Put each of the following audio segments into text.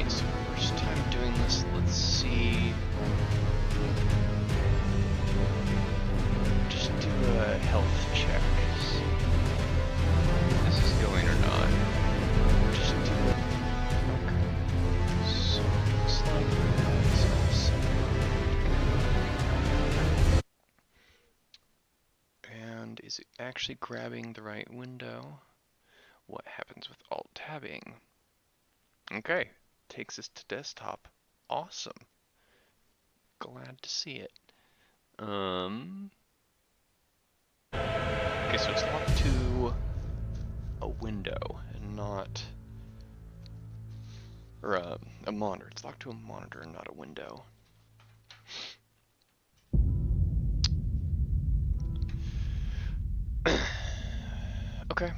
Alright, so first time doing this, let's see. Just do a health check. See if this is going or not. Just do it. Okay. So looks like that's all set. And is it actually grabbing the right window? What happens with Alt-tabbing? Okay, takes us to desktop. Awesome. Glad to see it. Okay, so it's locked to a window and not, or a monitor. It's locked to a monitor and not a window. Okay.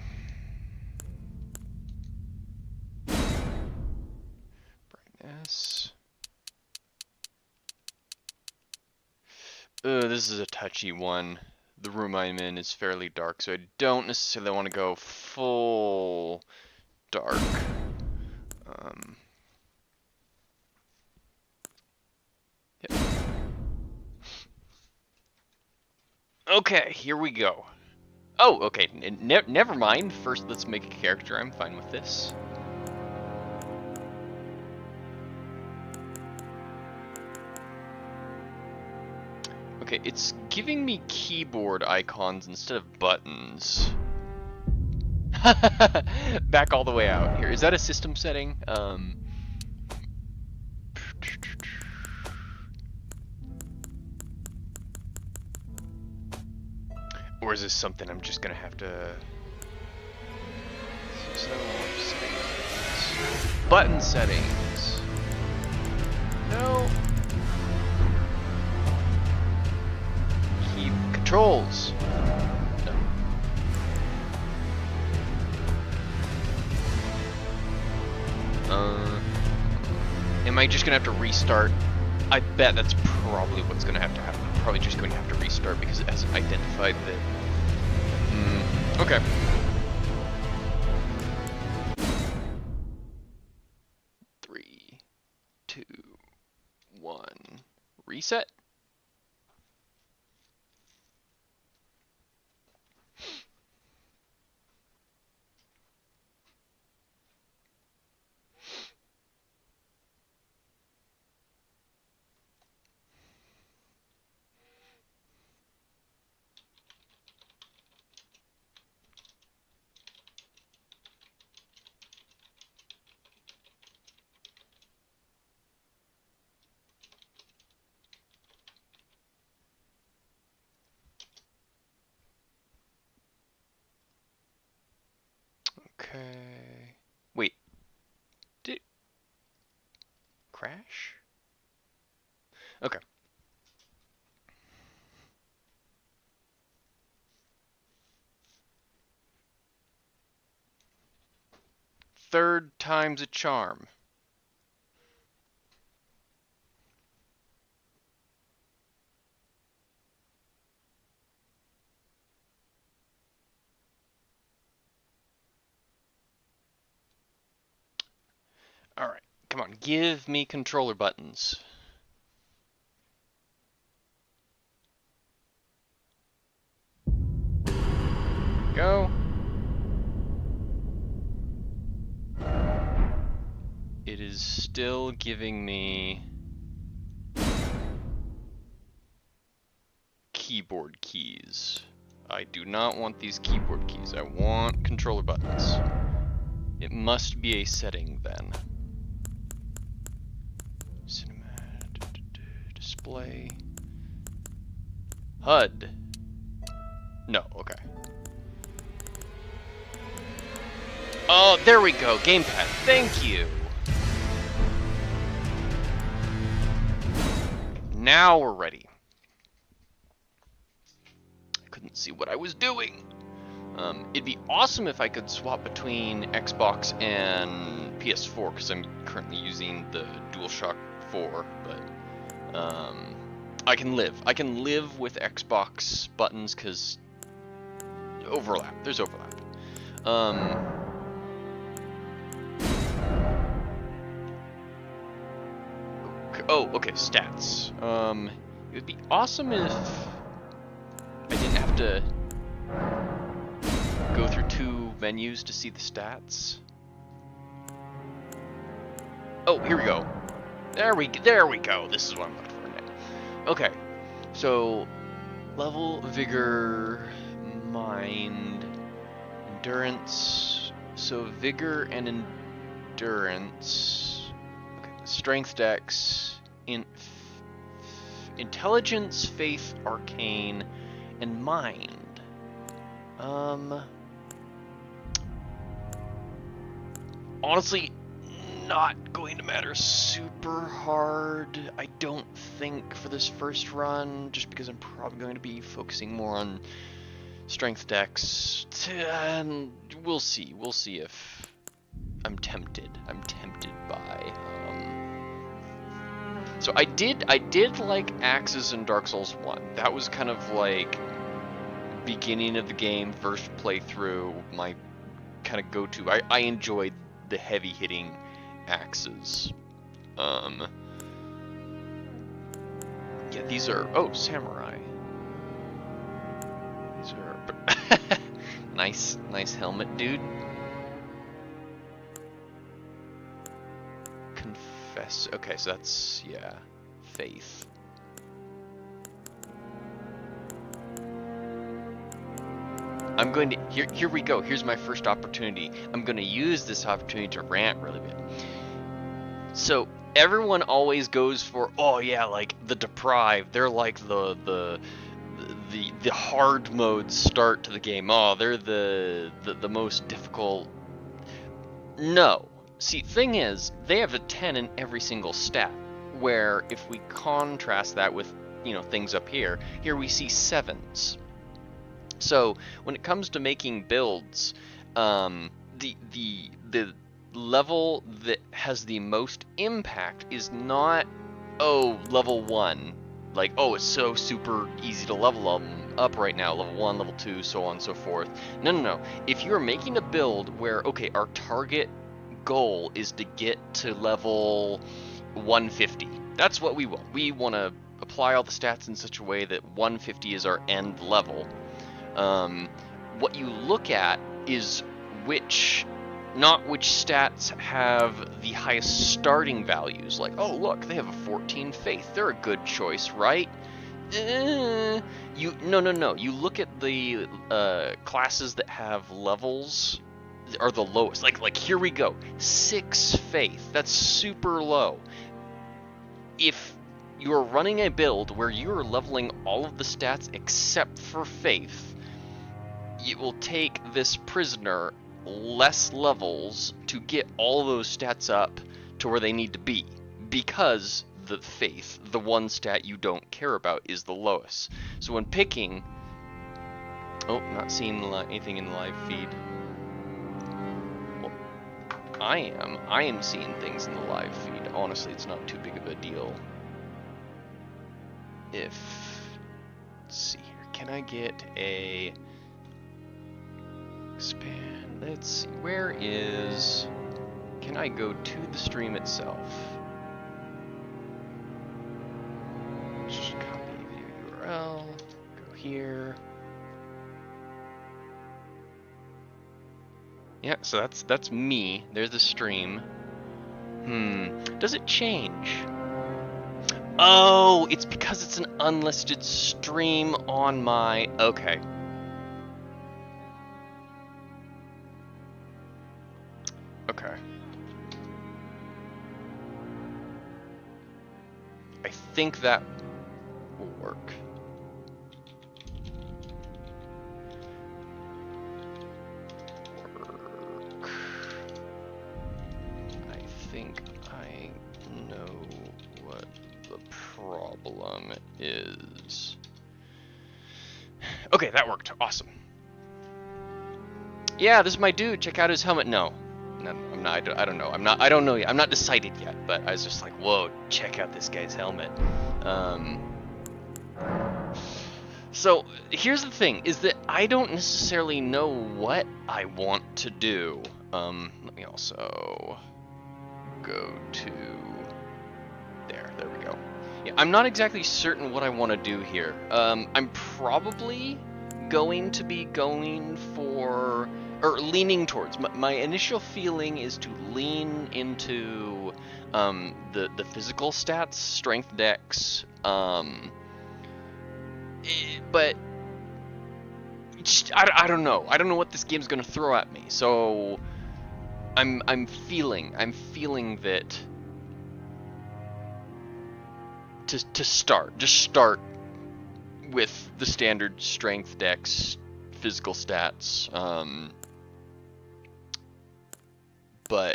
Brightness. This is a touchy one. The room I'm in is fairly dark, so I don't necessarily want to go full dark. Yep. Okay, here we go. Oh, okay, never mind. First, let's make a character. I'm fine with this. Okay, it's giving me keyboard icons instead of buttons. Back all the way out here. Is that a system setting? Or is this something I'm just gonna have to... Button settings. No. Key controls. No. Am I just gonna have to restart? I bet that's probably what's gonna have to happen. I'm probably just going to have to restart because it hasn't identified that. Okay. Three, two, one. Reset. Okay. Wait. Did it crash? Okay. Third time's a charm. Alright, come on, give me controller buttons. Go. It is still giving me keyboard keys. I do not want these keyboard keys. I want controller buttons. It must be a setting then. Display. HUD. No, okay. Oh, there we go. Gamepad. Thank you. Now we're ready. I couldn't see what I was doing. It'd be awesome if I could swap between Xbox and PS4 because I'm currently using the DualShock 4, but I can live with Xbox buttons because overlap. There's overlap. Oh, okay, stats. It would be awesome if I didn't have to go through 2 menus to see the stats. Oh, here we go. There we go. This is what I'm looking for now. Okay, so level, vigor, mind, endurance. So vigor and endurance. Okay, strength, dex, intelligence, faith, arcane, and mind. Honestly, not going to matter super hard, I don't think, for this first run, just because I'm probably going to be focusing more on strength, dex, and we'll see if I'm tempted by. So I did like axes in Dark Souls 1. That was kind of like beginning of the game, first playthrough, my kind of go-to. I enjoyed the heavy hitting axes. Yeah, these are, oh, samurai. These are nice helmet, dude. Confess. Okay, so that's, yeah, faith. I'm going to, here we go. Here's my first opportunity. I'm going to use this opportunity to rant really bit. So everyone always goes for, oh yeah, like the deprived. They're like the hard mode start to the game. Oh, they're the most difficult. No. See, thing is, they have a 10 in every single stat. Where if we contrast that with, you know, things up here we see 7s. So when it comes to making builds, the level that has the most impact is not, oh, level 1, like, oh, it's so super easy to level them up right now, level 1, level 2, so on and so forth. No. If you're making a build where, okay, our target goal is to get to level 150, that's what we want. We want to apply all the stats in such a way that 150 is our end level. What you look at is not which stats have the highest starting values. Like, oh look, they have a 14 faith. They're a good choice, right? No. You look at the classes that have levels are the lowest. Like here we go, 6 faith. That's super low. If you're running a build where you're leveling all of the stats except for faith, it will take this prisoner less levels to get all those stats up to where they need to be, because the faith, the one stat you don't care about, is the lowest. So when picking, oh, not seeing anything in the live feed. Well, I am seeing things in the live feed. Honestly, it's not too big of a deal. Let's see here, can I get a expand? Let's see, can I go to the stream itself? Just copy video URL, go here. Yeah, so that's me. There's the stream. Does it change? Oh, it's because it's an unlisted stream on my, okay. Okay. I think that will work. I think I know what the problem is. Okay, that worked. Awesome. Yeah, this is my dude. Check out his helmet. No, I'm not. I don't know. I don't know yet. I'm not decided yet. But I was just like, whoa, check out this guy's helmet. So here's the thing: is that I don't necessarily know what I want to do. Let me also go to There we go. Yeah, I'm not exactly certain what I want to do here. I'm probably going to be going for, or leaning towards, my initial feeling is to lean into the physical stats, strength, dex, but just, I don't know. I don't know what this game's gonna throw at me. So I'm feeling that to start, just start with the standard strength, dex, physical stats.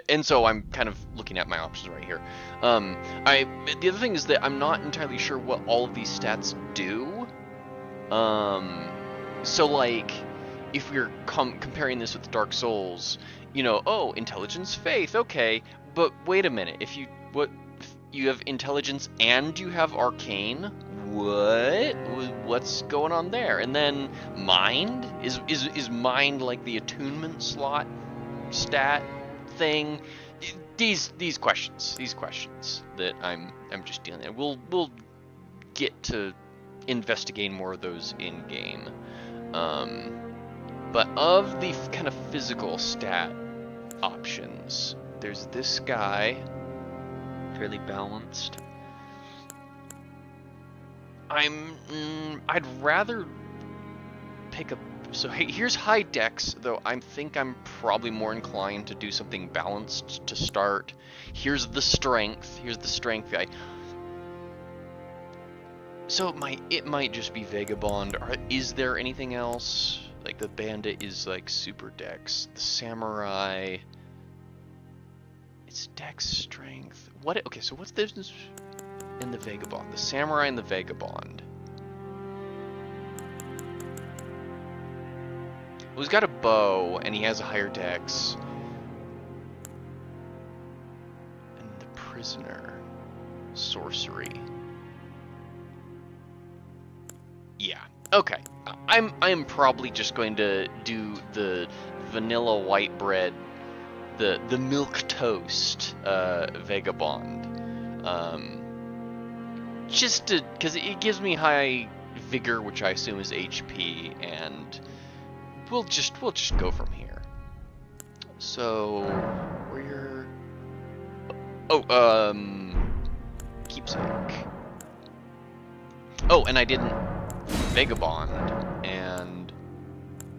And so I'm kind of looking at my options right here. The other thing is that I'm not entirely sure what all of these stats do. So like, if we're comparing this with Dark Souls, you know, oh, intelligence, faith, okay, but wait a minute, if you have intelligence and you have arcane, what's going on there? And then mind, is mind like the attunement slot stat thing? These questions that I'm just dealing with. We'll get to investigating more of those in game. But of the kind of physical stat options, there's this guy, fairly balanced. I'd rather pick a. So here's high dex, though I think I'm probably more inclined to do something balanced to start. Here's the strength guy. So it might just be Vagabond. Is there anything else? Like the bandit is like super dex. The samurai, it's dex strength. Okay, so what's the difference in the Vagabond? The samurai and the Vagabond. Well, he's got a bow and he has a higher dex. And the prisoner, sorcery. Yeah. Okay. I'm probably just going to do the vanilla white bread, the milk toast Vagabond. Just to, because it gives me high vigor, which I assume is HP, and we'll just go from here. So we're keepsake. Oh, and I didn't Vagabond and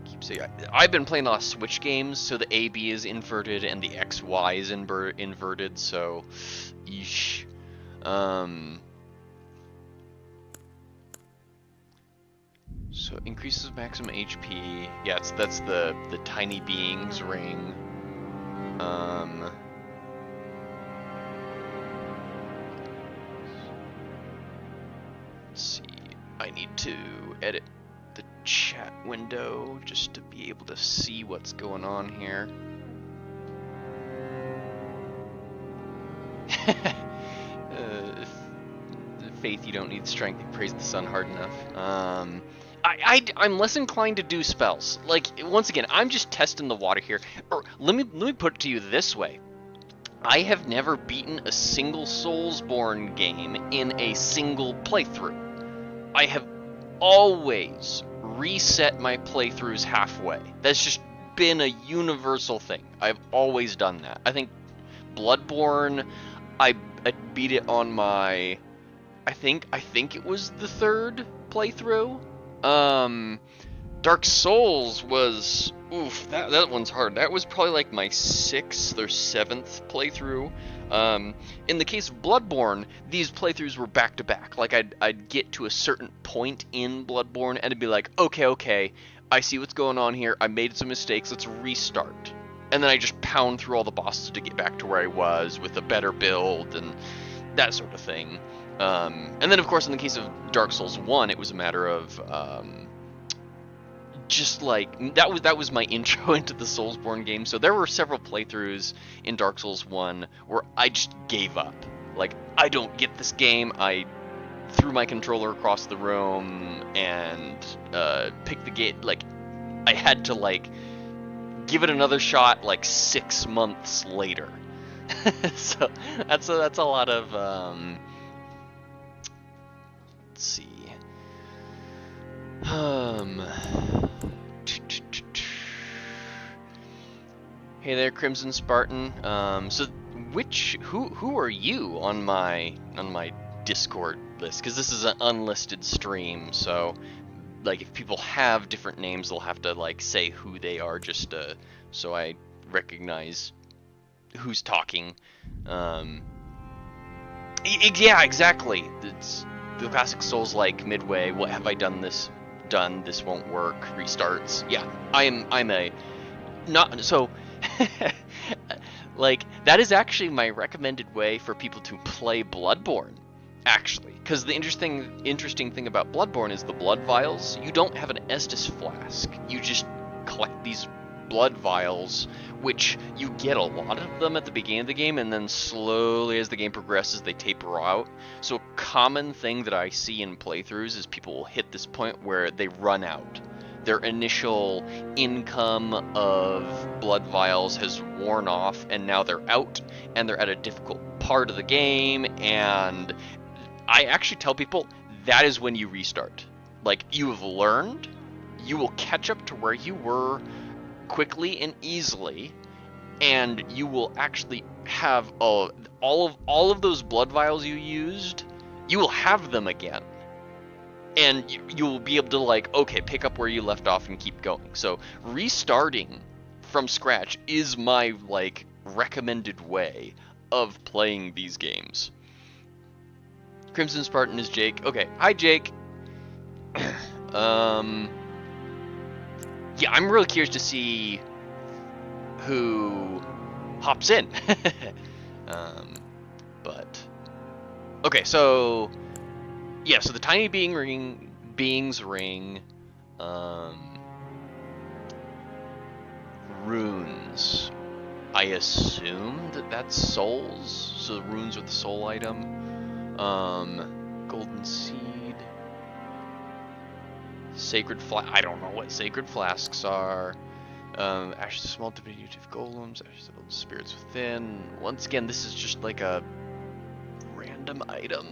keepsake. I've been playing a lot of Switch games, so the AB is inverted and the XY is inverted. So, yeesh. So increases maximum HP. Yeah, that's the tiny beings ring. Let's see. I need to edit the chat window just to be able to see what's going on here. Faith, you don't need strength. You praise the sun hard enough. I'm less inclined to do spells. Like, once again, I'm just testing the water here. Or let me put it to you this way. I have never beaten a single Soulsborne game in a single playthrough. I have always reset my playthroughs halfway. That's just been a universal thing. I've always done that. I think Bloodborne, I beat it on my, I think it was the third playthrough. Dark Souls was, oof, that one's hard. That was probably like my 6th or 7th playthrough. In the case of Bloodborne, these playthroughs were back to back. Like I'd get to a certain point in Bloodborne and it'd be like, okay, I see what's going on here. I made some mistakes. Let's restart. And then I just pound through all the bosses to get back to where I was with a better build and that sort of thing. And then of course in the case of Dark Souls 1, it was a matter of just like that was my intro into the Soulsborne game. So there were several playthroughs in Dark Souls 1 where I just gave up. Like, I don't get this game. I threw my controller across the room and picked the game. Like, I had to like give it another shot like 6 months later. So that's a lot of let's see. Hey there, Crimson Spartan. So who are you on my Discord list? Because this is an unlisted stream, so like if people have different names, they'll have to like say who they are just so I recognize who's talking. Yeah, exactly. It's the classic Souls-like midway. What have I done? This won't work. Restarts. Yeah, I'm a not so. Like that is actually my recommended way for people to play Bloodborne. Actually, because the interesting thing about Bloodborne is the blood vials. You don't have an Estus flask. You just collect these blood vials, which you get a lot of them at the beginning of the game, and then slowly as the game progresses, they taper out. So a common thing that I see in playthroughs is people will hit this point where they run out. Their initial income of blood vials has worn off, and now they're out, and they're at a difficult part of the game, and I actually tell people that is when you restart. Like, you have learned, you will catch up to where you were quickly and easily, and you will actually have all of those blood vials you used, you will have them again. And you will be able to, like, okay, pick up where you left off and keep going. So restarting from scratch is my, like, recommended way of playing these games. Crimson Spartan is Jake. Okay, hi Jake. Yeah, I'm really curious to see who hops in. But okay, so yeah, so the tiny being's ring, runes. I assume that's souls, so the runes are the soul item. Golden seed, sacred flask. I don't know what sacred flasks are. Ashes of small diminutive golems, ashes of spirits within. Once again, this is just like a random item.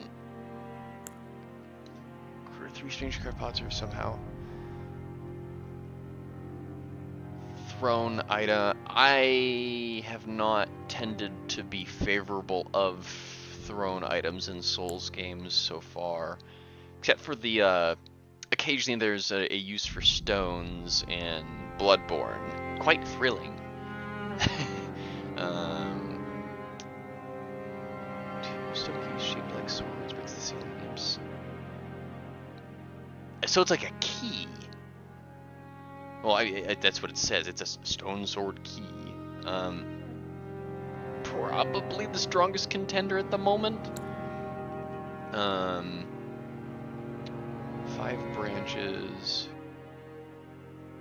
3 strange card pots are somehow thrown item. I have not tended to be favorable of thrown items in Souls games so far, except for the occasionally there's a use for stones in Bloodborne. Quite thrilling. Two stone keys shaped like swords breaks the ceiling imps. So it's like a key. Well, that's what it says. It's a stone sword key. Probably the strongest contender at the moment. 5 branches.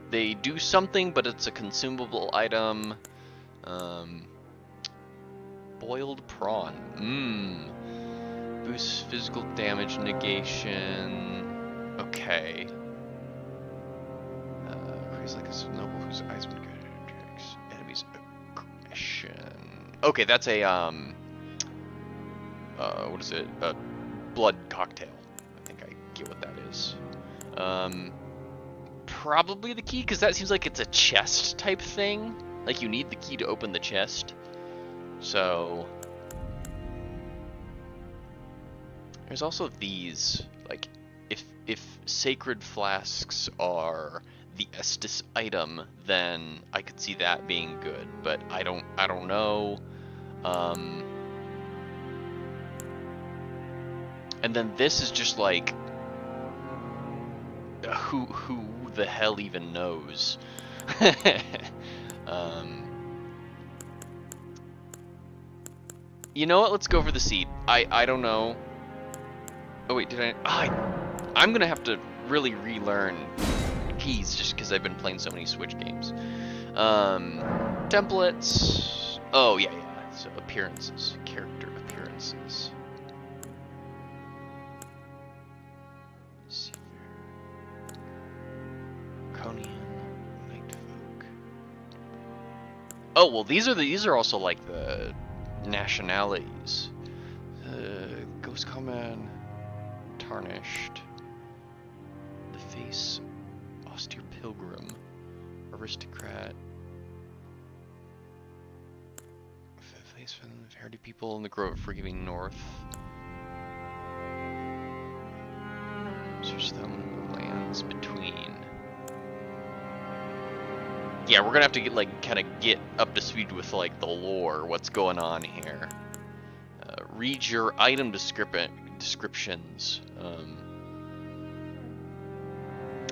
They do something, but it's a consumable item. Boiled prawn. Boosts physical damage negation. Okay. He's like a noble whose eyes would attracts enemies' aggression. Okay, that's a what is it? A blood cocktail. I think I get what that is. Probably the key, because that seems like it's a chest type thing. Like you need the key to open the chest. So there's also these, like, if sacred flasks are the Estus item, then I could see that being good, but I don't know. And then this is just like, who the hell even knows? You know what? Let's go for the seed. I don't know. Oh wait, did I'm gonna have to really relearn keys just because I've been playing so many Switch games. Templates. Oh yeah. So appearances, character appearances. Conian, Nightfolk. Oh well, these are also like the nationalities. Ghost Common, Tarnished. The Face, Austere Pilgrim, Aristocrat. Face for the Hardy People in the Grove of Forgiving North. Search them lands between. Yeah, we're gonna have to get kind of get up to speed with the lore, what's going on here. Read your item descriptions.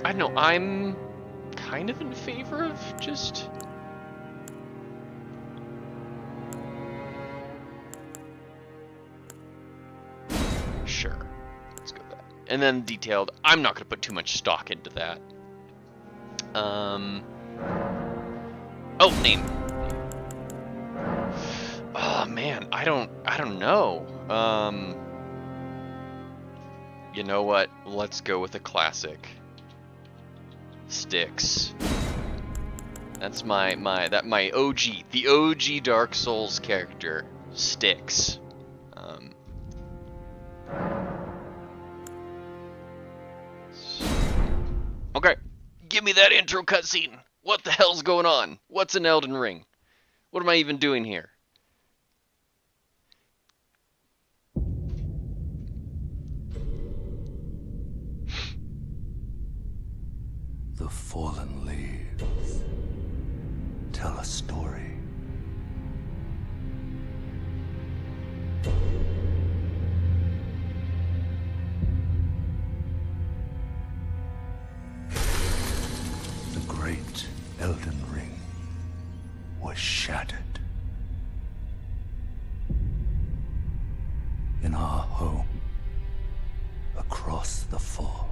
I don't know. I'm kind of in favor of just. Sure, let's go with that. And then detailed. I'm not gonna put too much stock into that. Oh, name. Oh man, I don't know. You know what? Let's go with a classic. Styx. That's my OG, the OG Dark Souls character, Styx. Okay, give me that intro cutscene. What the hell's going on? What's an Elden Ring? What am I even doing here? The fallen leaves tell a story. The great Elden Ring was shattered. In our home, across the fog,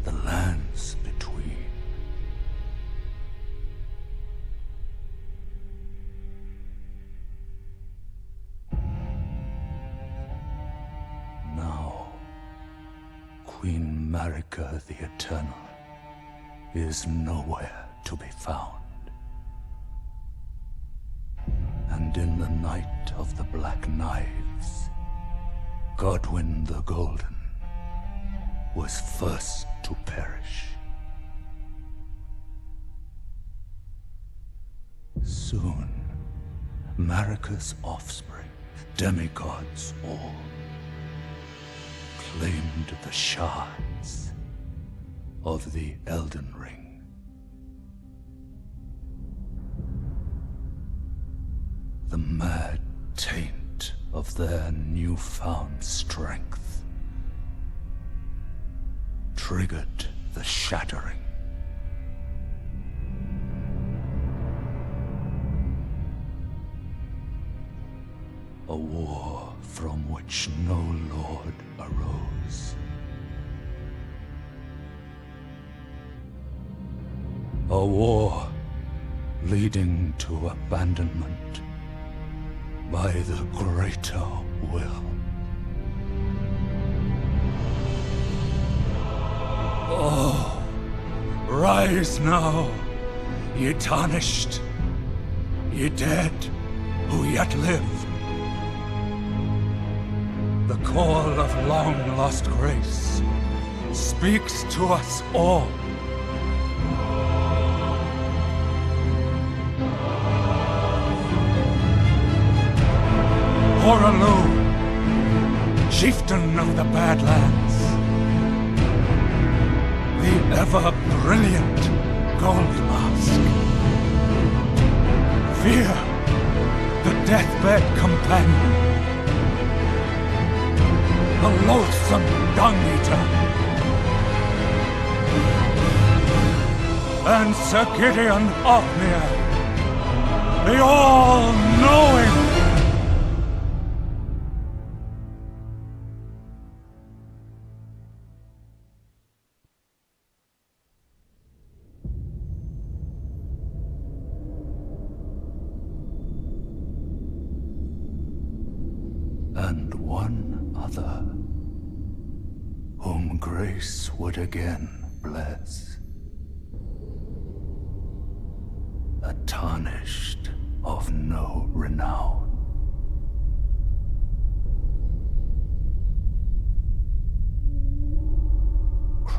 the lands between. Now, Queen Marika the Eternal is nowhere to be found. And in the night of the Black Knives, Godwyn the Golden was first to perish. Soon, Marika's offspring, demigods all, claimed the shards of the Elden Ring. The mad taint of their newfound strength triggered the shattering. A war from which no lord arose. A war leading to abandonment by the greater will. Oh, rise now, ye tarnished, ye dead who yet live. The call of long-lost grace speaks to us all. Horalu, chieftain of the Badlands, the ever-brilliant Gold Mask. Fear, the deathbed companion, the loathsome dung-eater, and Sir Gideon Othmere, the all-knowing. And one other, whom grace would again bless. A tarnished of no renown.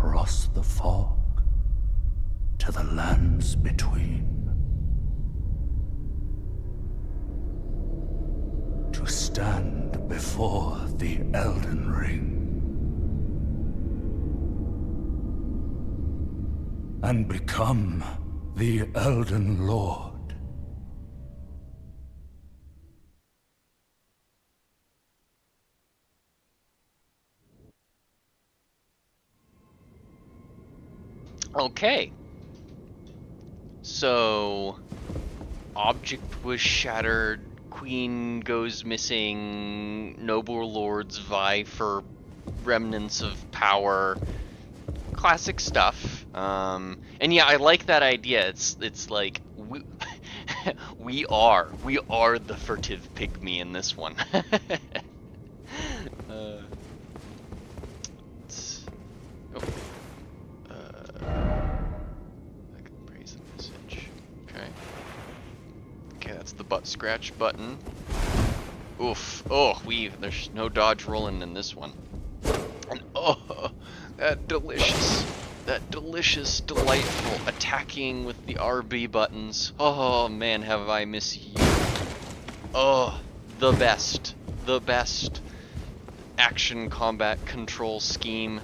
across the fog to the lands between. To stand before the Elden Ring and become the Elden Lord. Okay. So, object was shattered, queen goes missing, noble lords vie for remnants of power. Classic stuff. And yeah, I like that idea. It's like we are the furtive pygmy in this one. Oh. I can praise the message. Okay. Okay, that's the butt scratch button. Oof. Oh, there's no dodge rolling in this one. And oh, that delicious, delightful attacking with the RB buttons. Oh man, have I missed you. Oh, the best action combat control scheme.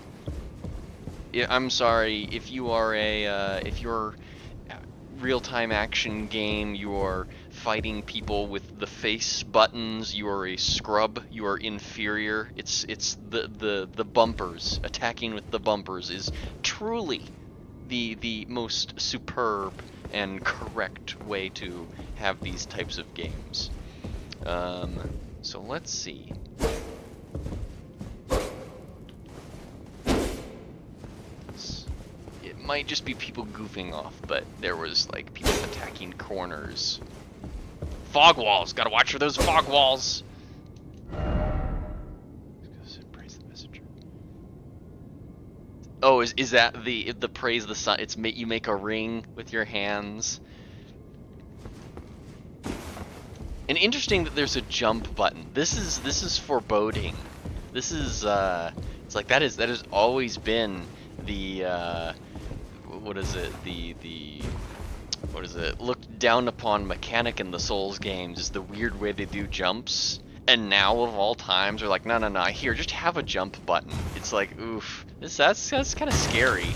I'm sorry, if you are if your real-time action game, you're fighting people with the face buttons, you are a scrub, you are inferior. It's the bumpers, attacking with the bumpers is truly the most superb and correct way to have these types of games. So let's see. It might just be people goofing off, but there was like people attacking corners. Fog walls! Gotta watch for those fog walls! Praise the messenger. Oh, is that the praise the sun? It's you make a ring with your hands. And interesting that there's a jump button. This is foreboding. This is it's like that has always been the what is it? What is it? Looked down upon mechanic in the Souls games is the weird way they do jumps. And now of all times they're like, no, here, just have a jump button. It's like, oof. That's kind of scary.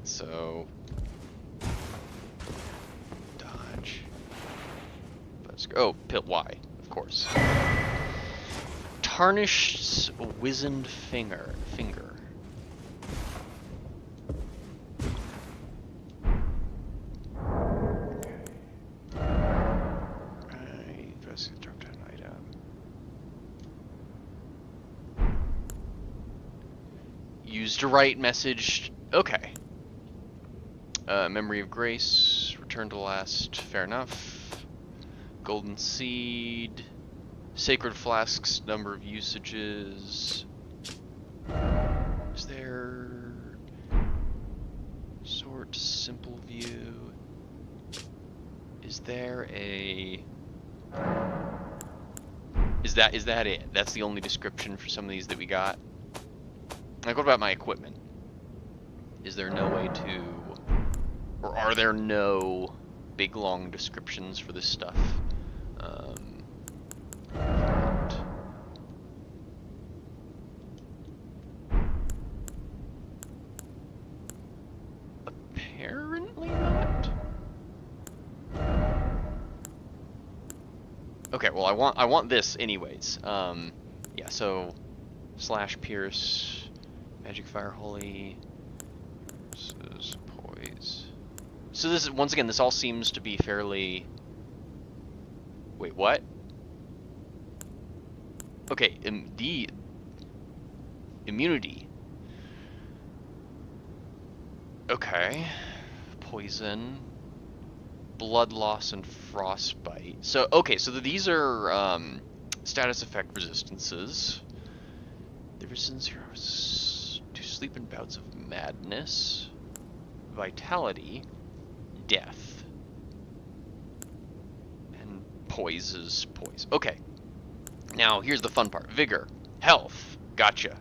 So dodge. Let's go. Oh, pit Y, of course. Tarnished wizened finger. Drop down item. Used to write message. Okay. Memory of grace. Return to last. Fair enough. Golden seed. Sacred flasks. Number of usages. Is there sort simple view? Is there a? Is that it? That's the only description for some of these that we got? Like, what about my equipment? Is there no way to... Or are there no big, long descriptions for this stuff? Apparently not. Okay, well, I want this anyways. Yeah, so slash pierce, magic fire holy, versus poise. So this is, once again, this all seems to be fairly. Wait, what? Okay, the immunity. Okay, poison. Blood loss and frostbite. So, okay, so these are status effect resistances. The resistance to sleep in bouts of madness, vitality, death, and poise. Okay, now here's the fun part. Vigor, health, gotcha.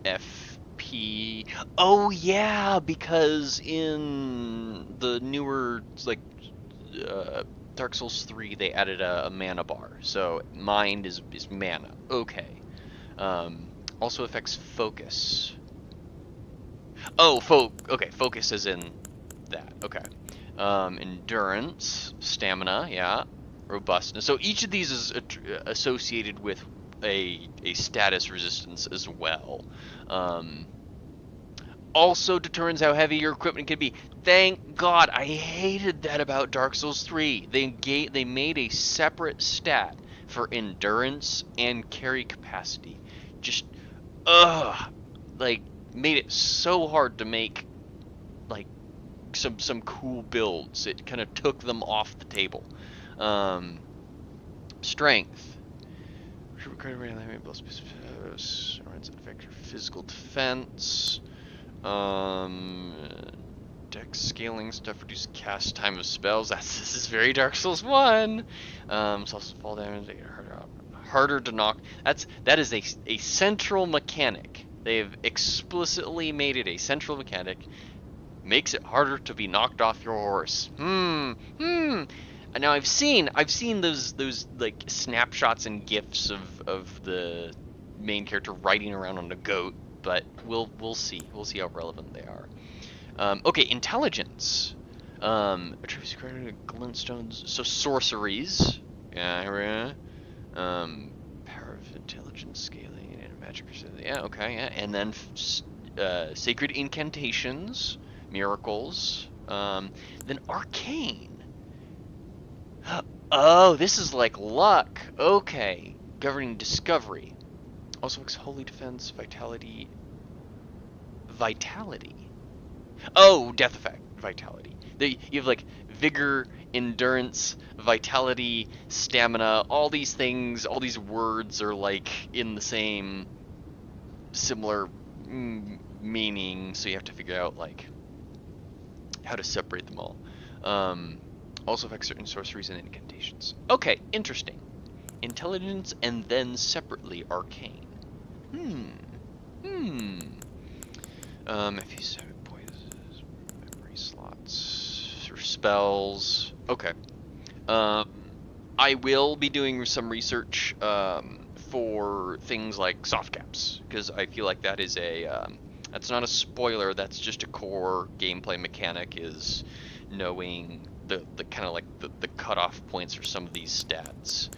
FP. Oh yeah, because in the newer Dark Souls 3 they added a mana bar, so mind is mana. Okay. Also affects focus. Oh, okay, focus is in that. Okay. Endurance, stamina, yeah, robustness. So each of these is associated with a status resistance as well. Also determines how heavy your equipment can be. Thank God, I hated that about Dark Souls 3. They made a separate stat for endurance and carry capacity. Just, like, made it so hard to make, like, some cool builds. It kind of took them off the table. Strength. Physical defense. Dex scaling stuff, reduce cast time of spells. This is very Dark Souls 1. It's also fall damage, harder to knock. That is a central mechanic. They've explicitly made it a central mechanic. Makes it harder to be knocked off your horse. Now I've seen those like snapshots and gifs of the main character riding around on a goat, but we'll see how relevant they are. Okay, intelligence. Attributes credited to glintstones. So sorceries. Yeah. Power of intelligence scaling and magic. Yeah. Okay. Yeah. And then sacred incantations, miracles. Then arcane. Oh, this is like luck. Okay. Governing discovery. Also looks holy defense, vitality. Oh, death effect, vitality. You have like vigor, endurance, vitality, stamina. All these things, all these words are like in the same similar meaning, so you have to figure out like how to separate them all. Also affects certain sorceries and incantations. Okay, interesting. Intelligence and then separately arcane. If you set poisons, memory slots, or spells. Okay. I will be doing some research for things like soft caps, because I feel like that is that's not a spoiler. That's just a core gameplay mechanic, is knowing the kind of like the cutoff points for some of these stats,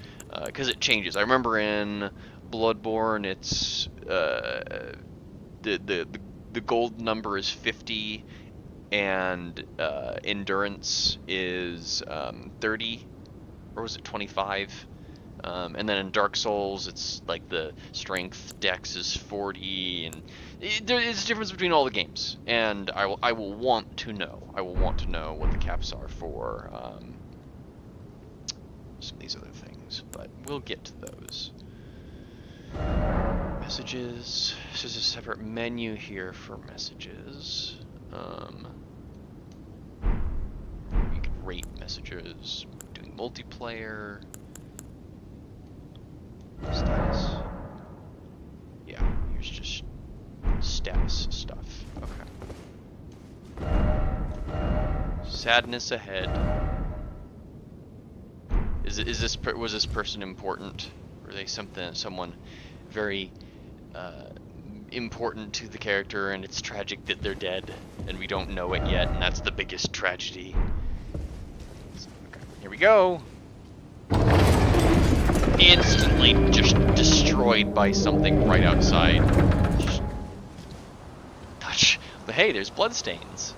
because it changes. I remember in Bloodborne, it's the gold number is 50, and endurance is 30, or was it 25? And then in Dark Souls, it's like the strength dex is 40, and there is a difference between all the games. And I will want to know. I will want to know what the caps are for some of these other things, but we'll get to those. Messages. So there's a separate menu here for messages. You can rate messages. Doing multiplayer. Status. Yeah, here's just status stuff. Okay. Sadness ahead. Was this person important? Were they someone very important to the character, and it's tragic that they're dead and we don't know it yet, and that's the biggest tragedy. Okay, here we go. Instantly just destroyed by something right outside. Just touch. But hey, there's bloodstains.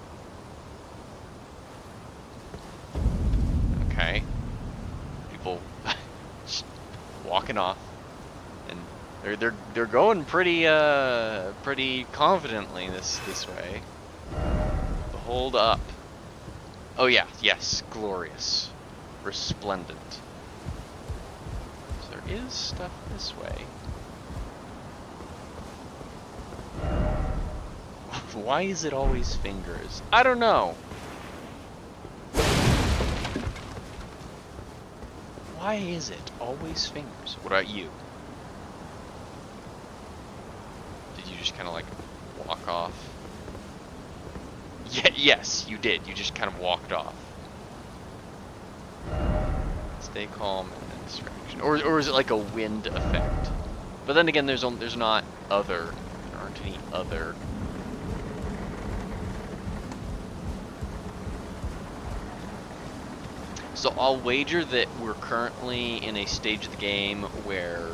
Okay. People just walking off. They're going pretty confidently this way. Hold up. Oh yeah, yes, glorious, resplendent. So there is stuff this way. Why is it always fingers? I don't know. Why is it always fingers? What about you? kind of like walk off. Yeah, yes, you did. You just kind of walked off. Stay calm and then distraction. Or is it like a wind effect? But then again, there's not other. There aren't any other. So I'll wager that we're currently in a stage of the game where,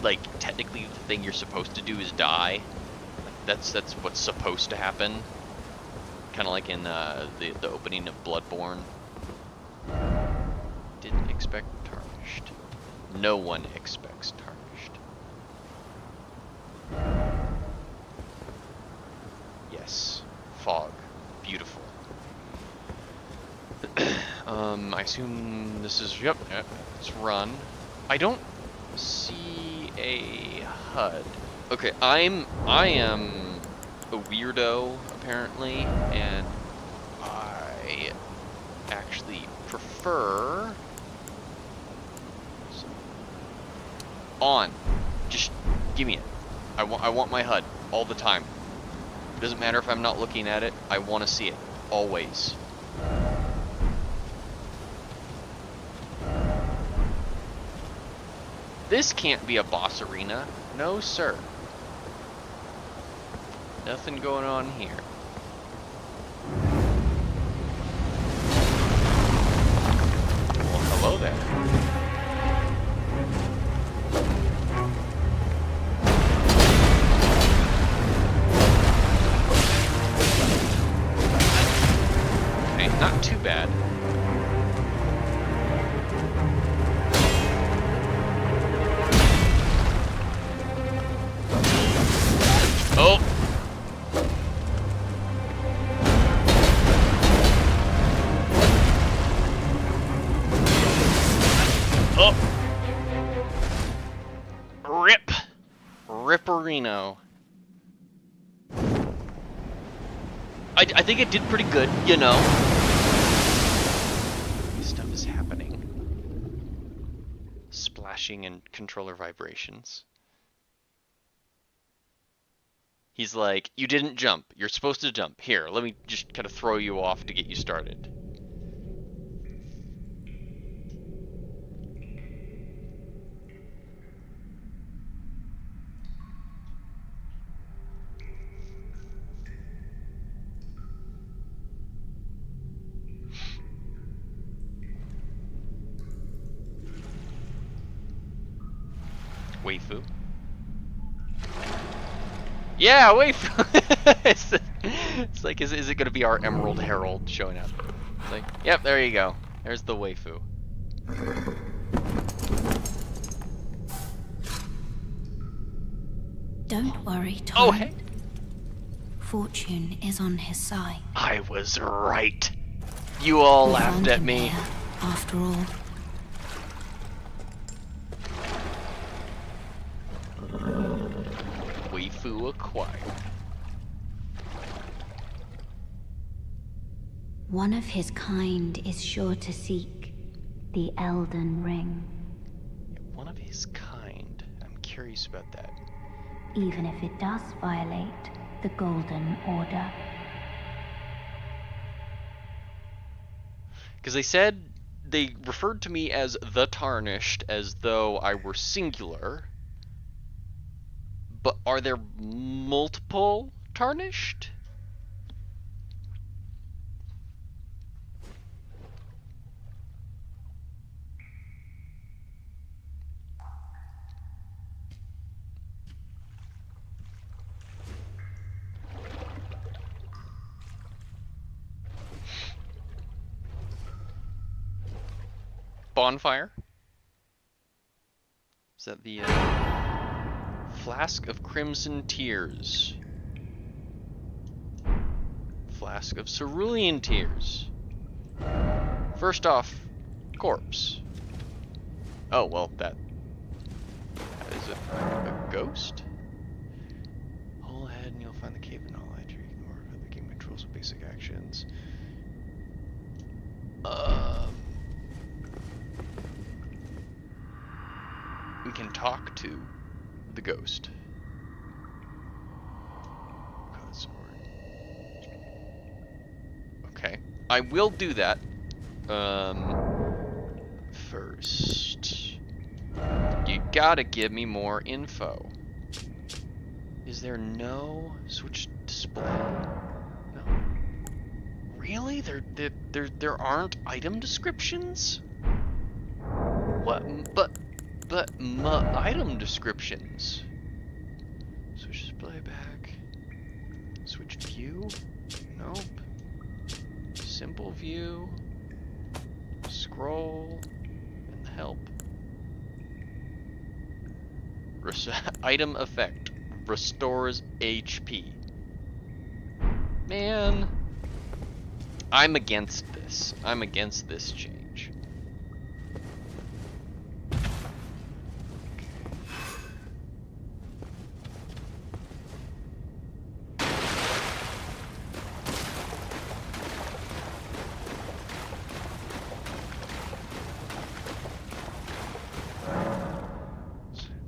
like, technically the thing you're supposed to do is die. That's what's supposed to happen. Kind of like in the opening of Bloodborne. Didn't expect tarnished. No one expects tarnished. Yes. Fog. Beautiful. I assume this is, yep, let's run. I don't see a HUD. Okay, I am a weirdo, apparently, and I actually prefer on. Just give me it. I want my HUD all the time. It doesn't matter if I'm not looking at it. I want to see it always. This can't be a boss arena. No, sir. Nothing going on here. Well, hello there. Okay, not too bad. Oh! Oh! Rip! Ripperino. I think it did pretty good, you know. Stuff is happening. Splashing and controller vibrations. He's like, you didn't jump. You're supposed to jump. Here, let me just kind of throw you off to get you started. Waifu. Yeah, waifu. It's like, is it going to be our Emerald Herald showing up? It's like, yep, there you go. There's the waifu. Don't worry, Tom. Oh, hey. Fortune is on his side. I was right. You all laughed at me. Here, after all. Waifu acquired. One of his kind is sure to seek the Elden Ring. One of his kind. I'm curious about that. Even if it does violate the Golden Order. Because they referred to me as the Tarnished as though I were singular. But are there multiple Tarnished? Bonfire? Is that the Flask of Crimson Tears? Flask of Cerulean Tears. First off, corpse. Oh, well, that is a ghost? Whole ahead and you'll find the cave of knowledge. You ignore the game controls with basic actions. We can talk to the ghost. Okay. I will do that. First, you gotta give me more info. Is there no switch display? No. Really? There aren't item descriptions? What? But item descriptions. Switch display back. Switch view? Nope. Simple view. Scroll. And help. Item effect. Restores HP. Man. I'm against this. I'm against this change.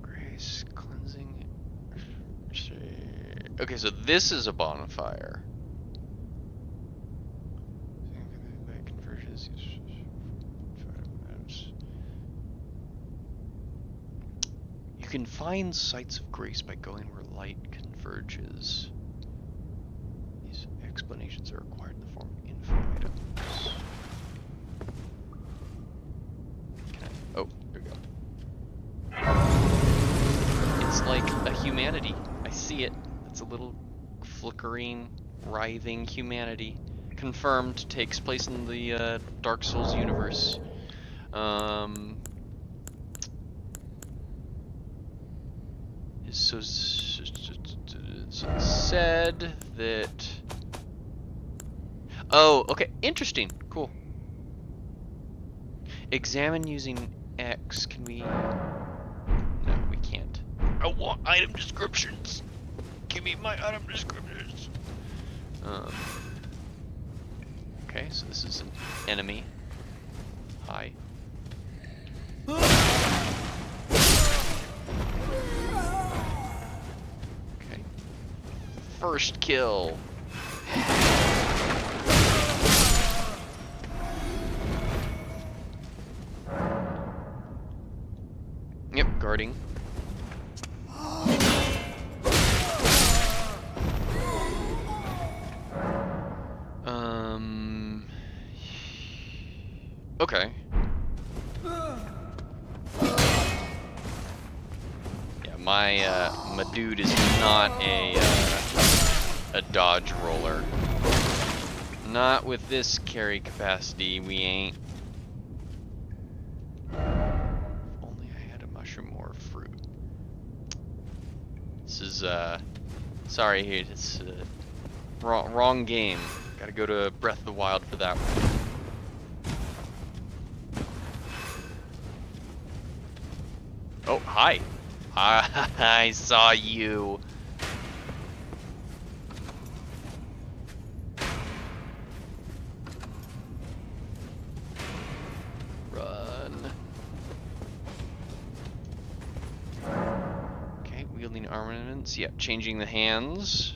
Grace, cleansing. Okay, so this is a bonfire. You can find sites of grace by going where light converges. These explanations are required in the form of info items. Can I? Oh, there we go. It's like a humanity. I see it. It's a little flickering, writhing humanity. Confirmed, takes place in the Dark Souls universe. So it said that. Oh, okay, interesting, cool. Examine using X. Can we? No, we can't. I want item descriptions. Give me my item descriptions. Okay, so this is an enemy. Hi. Okay. First kill. Yep, guarding. Okay. Yeah, my dude is not a dodge roller. Not with this carry capacity, we ain't. If only I had a mushroom or a fruit. This is sorry, it's wrong game. Gotta go to Breath of the Wild for that one. Oh, hi. I saw you. Run. Okay, wielding armaments. Yep, changing the hands.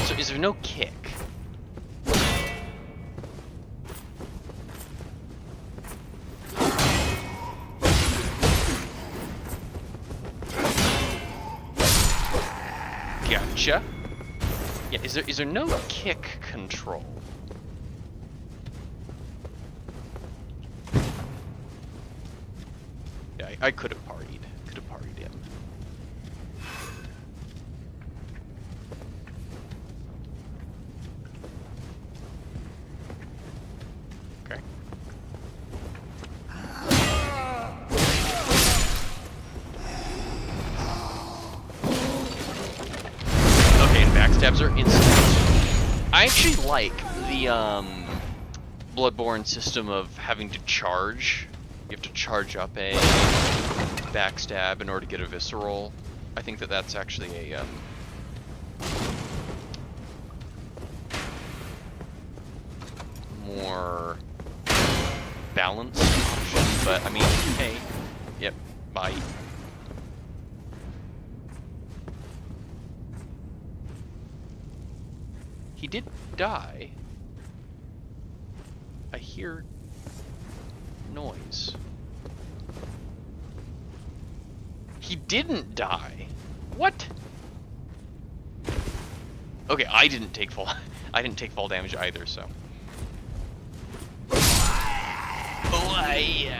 So is there no kick? Gotcha. Yeah, is there no kick control? Yeah, I could have partied. Could have partied him. Okay. Backstabs are instant. I actually like the Bloodborne system of having to charge. You have to charge up a backstab in order to get a visceral. I think that that's actually a more balanced option. But I mean, hey, yep, bye. he did die. I hear noise. He didn't die. What? Okay, I didn't take fall damage either, so. Oh, aye.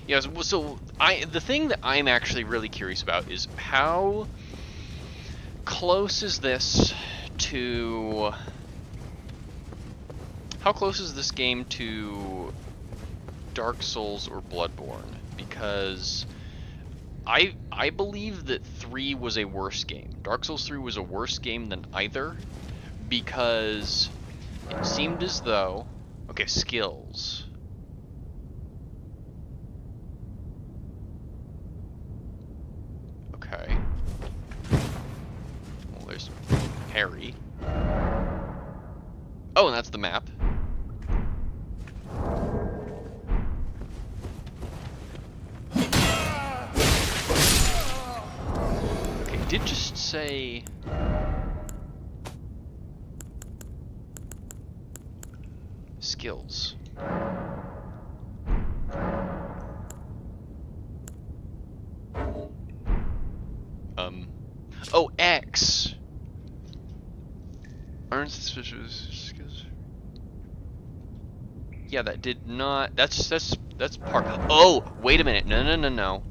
Yeah, so the thing that I'm actually really curious about is how close is this game to Dark Souls or Bloodborne? Because I believe that 3 was a worse game. Dark Souls 3 was a worse game than either, because it seemed as though, okay, skills. Okay. Well, there's Harry. Oh, and that's the map. Okay, it did just say... skills. Oh, X. Aren't suspicious skills? Yeah, that did not. That's part. Oh, wait a minute. No.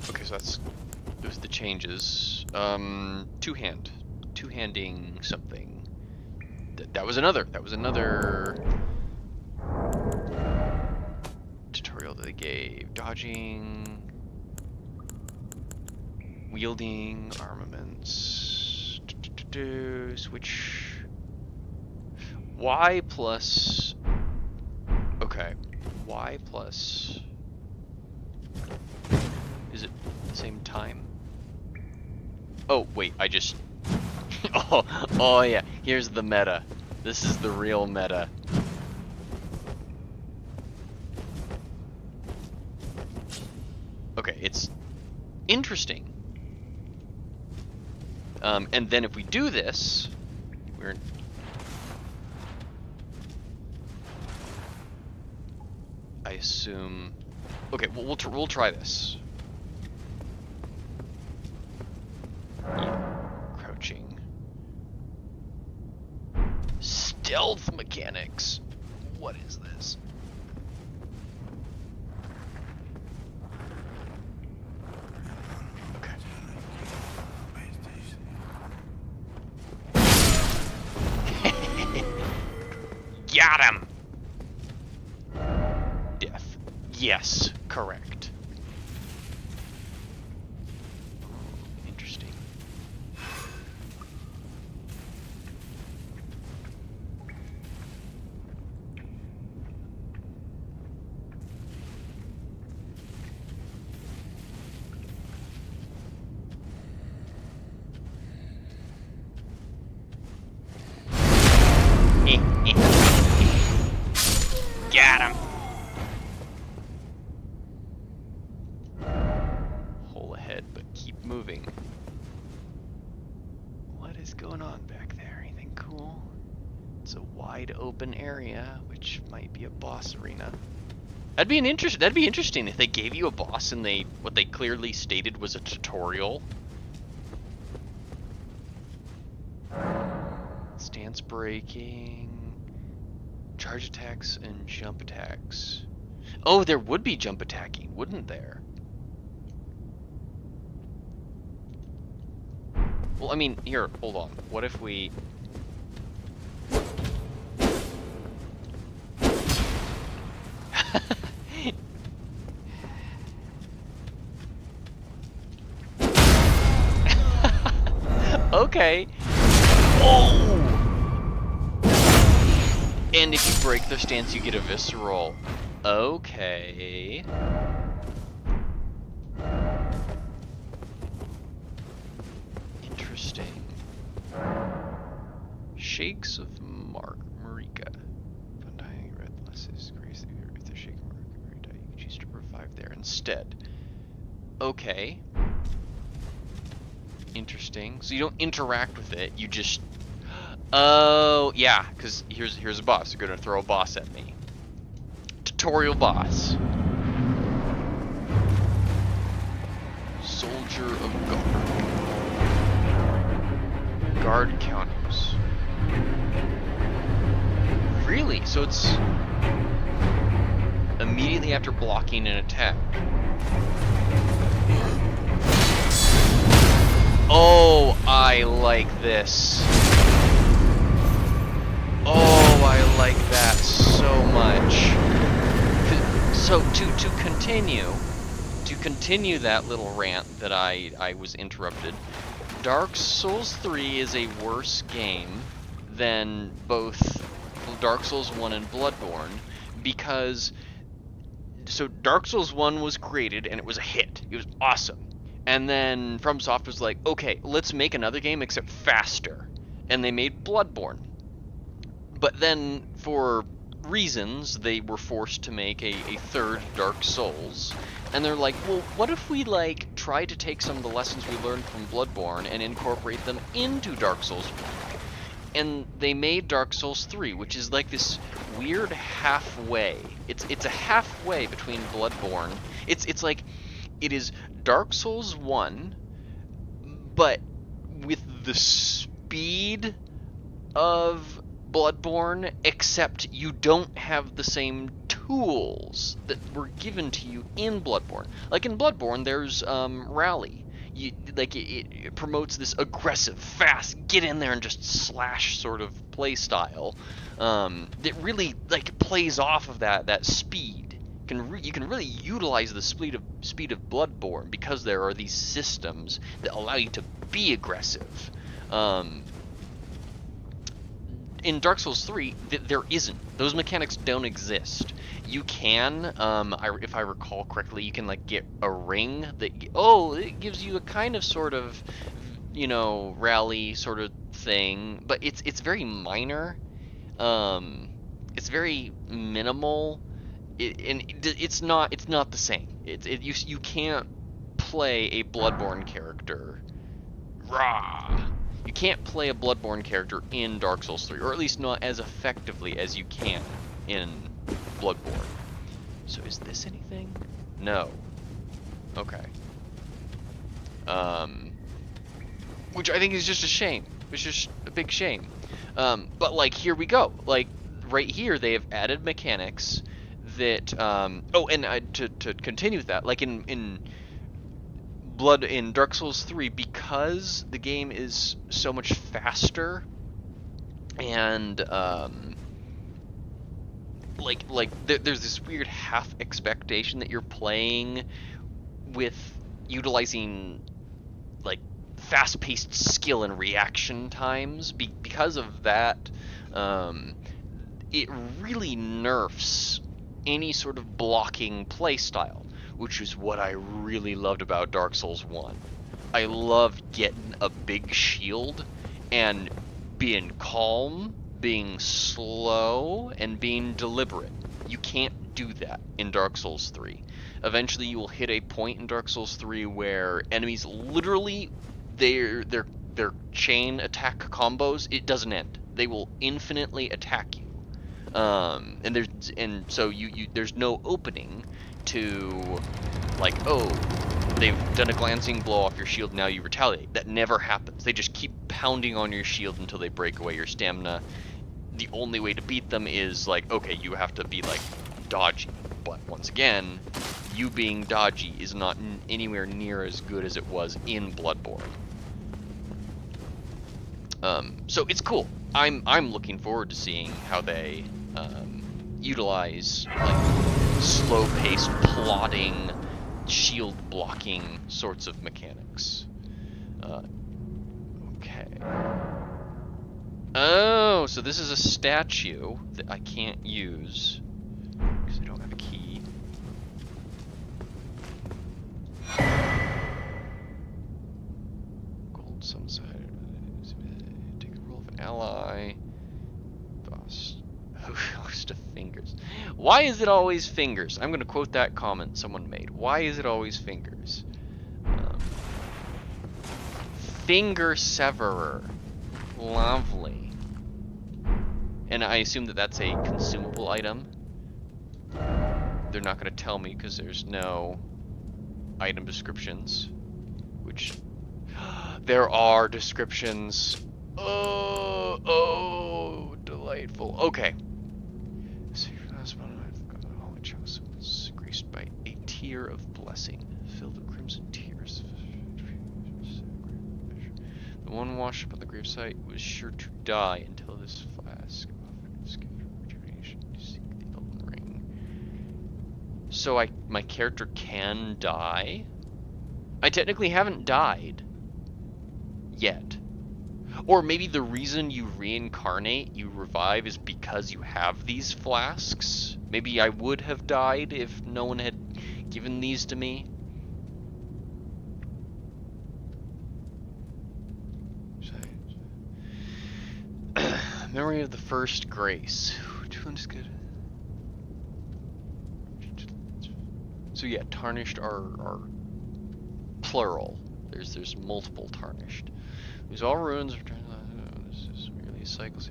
Okay, so those are the changes. Two-handing something. That was another tutorial that they gave. Dodging, wielding, armaments. Switch. Y plus. Okay. Y plus. Is it the same time? Oh wait, I just. oh yeah. Here's the meta. This is the real meta. Okay, it's interesting. And then if we do this, I assume. Okay, well, we'll try this. Yeah, crouching. Stealth mechanics. What is this? Got him! Death. Yes, correct. Interesting. Got him. Hole ahead, but keep moving. What is going on back there? Anything cool? It's a wide open area, which might be a boss arena. That'd be interesting if they gave you a boss and what they clearly stated was a tutorial. Stance breaking. Charge attacks and jump attacks. Oh, there would be jump attacking, wouldn't there? Well, I mean, here, hold on. What if we... Okay. Oh! And if you break their stance, you get a visceral. Okay. Interesting. Shakes of Marika. Upon dying, red blesses grace if the shake of Marika die, you can choose to revive there instead. Okay. Interesting. So you don't interact with it, you just... Oh, yeah, because here's a boss. They're going to throw a boss at me. Tutorial boss. Soldier of Guard. Guard counters. Really? So it's immediately after blocking an attack. Oh, I like this. Oh, I like that so much. So to continue that little rant that I was interrupted, Dark Souls 3 is a worse game than both Dark Souls 1 and Bloodborne, because so Dark Souls 1 was created and it was a hit. It was awesome. And then FromSoft was like, okay, let's make another game except faster. And they made Bloodborne. But then, for reasons, they were forced to make a third Dark Souls. And they're like, well, what if we, like, try to take some of the lessons we learned from Bloodborne and incorporate them into Dark Souls 1? And they made Dark Souls 3, which is like this weird halfway. It's a halfway between Bloodborne. It's like, it is Dark Souls 1, but with the speed of Bloodborne, except you don't have the same tools that were given to you in Bloodborne. Like in Bloodborne, there's Rally. It promotes this aggressive, fast, get in there and just slash sort of play style that really like plays off of that speed. You can really utilize the speed of Bloodborne because there are these systems that allow you to be aggressive. In Dark Souls 3, there isn't. Those mechanics don't exist. You can, if I recall correctly, you can like get a ring that it gives you a kind of sort of, rally sort of thing, but it's very minor. It's very minimal. It's not the same. You can't play a Bloodborne character raw. You can't play a Bloodborne character in Dark Souls 3, or at least not as effectively as you can in Bloodborne. So is this anything? No. Okay. Which I think is just a shame. It's just a big shame. But like, here we go. Like, right here, they have added mechanics that, to continue with that, like in Dark Souls 3, because the game is so much faster, and there's this weird half expectation that you're playing with utilizing like fast-paced skill and reaction times. Because of that, it really nerfs any sort of blocking playstyle, which is what I really loved about Dark Souls 1. I loved getting a big shield and being calm, being slow, and being deliberate. You can't do that in Dark Souls 3. Eventually you will hit a point in Dark Souls 3 where enemies literally, their chain attack combos, it doesn't end. They will infinitely attack you. So there's no opening to, like, oh, they've done a glancing blow off your shield, now you retaliate. That never happens. They just keep pounding on your shield until they break away your stamina. The only way to beat them is, like, okay, you have to be, like, dodgy. But once again, you being dodgy is not anywhere near as good as it was in Bloodborne. So it's cool. I'm looking forward to seeing how they utilize like slow-paced plotting, shield blocking sorts of mechanics. Okay. Oh, so this is a statue that I can't use because I don't have a key. Gold sunside. Take the role of an ally. Why is it always fingers? I'm going to quote that comment someone made. Why is it always fingers? Finger severer. Lovely. And I assume that that's a consumable item. They're not going to tell me because there's no item descriptions. Which... there are descriptions. Oh, delightful. Okay. Graced by a tear of blessing, filled with crimson tears. The one washed up on the gravesite was sure to die until this flask offered its gift of rejuvenation to seek the Elden Ring. So my character can die? I technically haven't died yet. Or maybe the reason you reincarnate, you revive, is because you have these flasks. Maybe I would have died if no one had given these to me. Memory of the first grace. Which one's good? So yeah, tarnished are plural. There's multiple tarnished. These all ruins return. This is merely a cycle.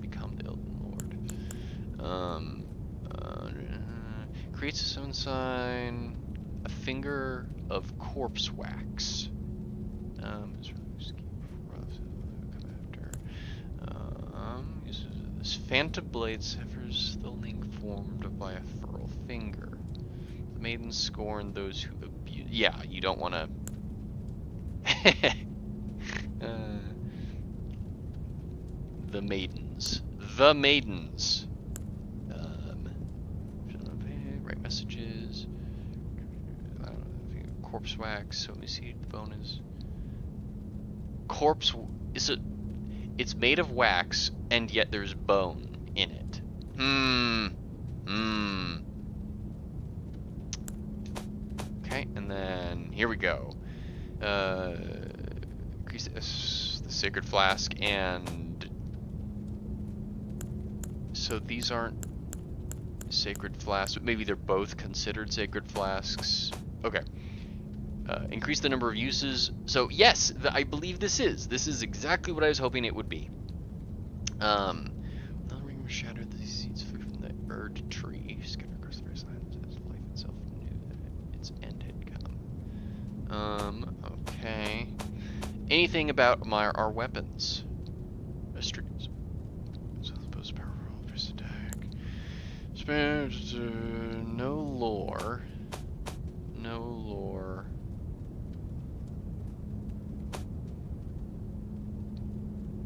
Become the Elden Lord. Creates its own sign. A finger of corpse wax. This phantom blade severs the link formed by a furrow finger. The maidens scorn those who abuse. Yeah, you don't want to. The maidens. The maidens. Write messages. I don't know. Corpse wax. So let me see. The bone is. Corpse. Is it? It's made of wax, and yet there's bone in it. Okay, and then here we go. Increase the sacred flask, and so these aren't sacred flasks, but maybe they're both considered sacred flasks. Okay. Increase the number of uses. So yes, I believe this is exactly what I was hoping it would be. The ring shattered the seeds food from the Erd tree, scattered across the wasteland as life itself knew that its end had come. Okay. Anything about our weapons? Streams. So the most powerful first attack. No lore. No lore.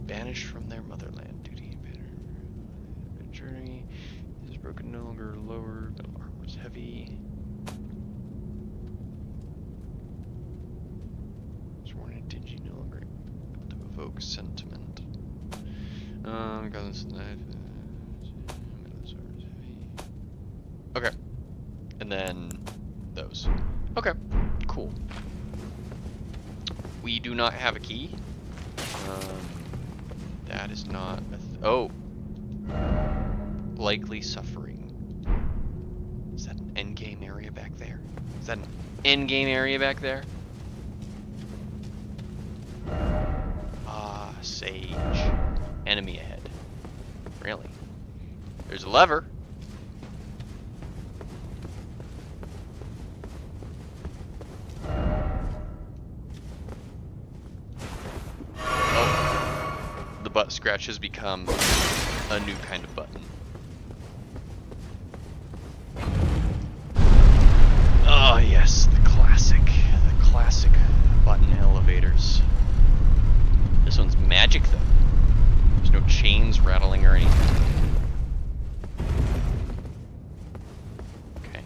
Banished from their motherland. Duty and journey is broken, no longer lower. Metal armor is heavy. Sworn and dingy, no longer able to evoke sentiment. Got this knife. Okay. And then those. Okay. Cool. We do not have a key. That is not a oh. Likely suffering. Is that an endgame area back there? Is that an endgame area back there? Ah, sage. Enemy ahead. Really? There's a lever. Butt scratch has become a new kind of button. Oh yes, the classic button elevators. This one's magic though. There's no chains rattling or anything. Okay.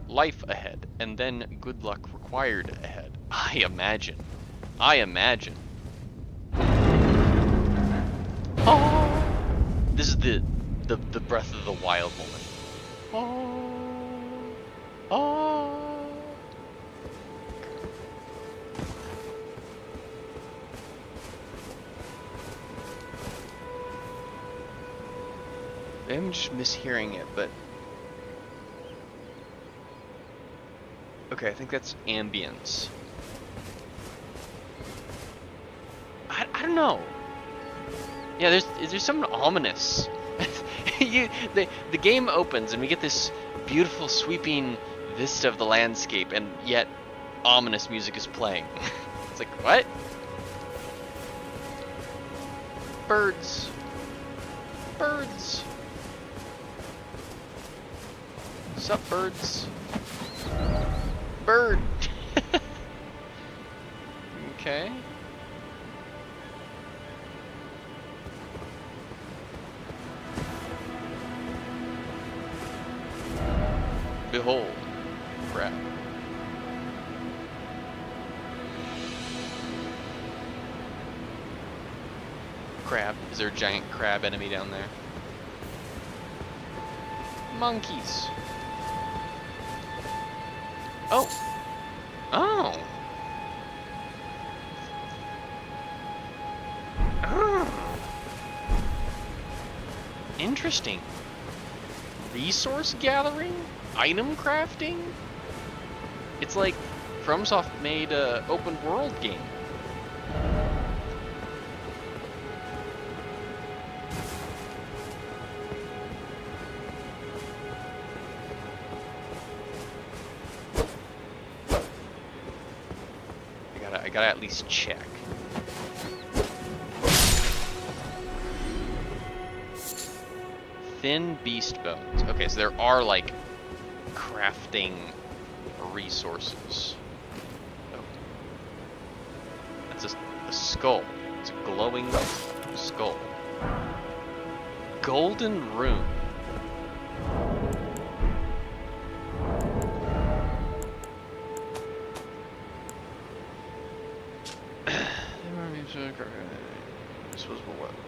Life ahead, and then good luck required ahead. I imagine. Oh, this is the Breath of the Wild moment. Oh. I'm just mishearing it, but... Okay, I think that's ambience. I don't know. Yeah, there's something ominous. The game opens and we get this beautiful sweeping vista of the landscape, and yet ominous music is playing. It's like, what? Birds. Birds. Sup, birds? Bird. Okay. Behold, crab. Crab. Is there a giant crab enemy down there? Monkeys. Oh. Oh. Oh. Interesting. Resource gathering? Item crafting? It's like FromSoft made a open world game. I gotta at least check. Thin beast bones. Okay, so there are like crafting resources. Oh. That's a skull. It's a glowing skull. Golden rune.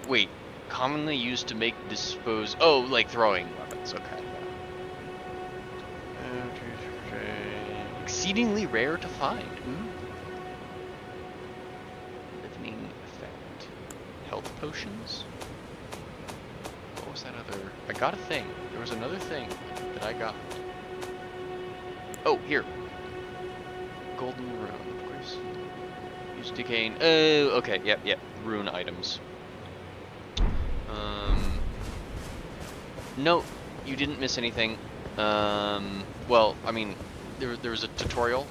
Wait, commonly used to make dispose. Oh, like throwing weapons. Okay. Exceedingly rare to find. Living effect. Health potions. What was that other? I got a thing. There was another thing that I got. Oh, here. Golden rune, of course. Used to gain. Oh, okay. Yep. Rune items. No, you didn't miss anything. Well, I mean, there was a tutorial.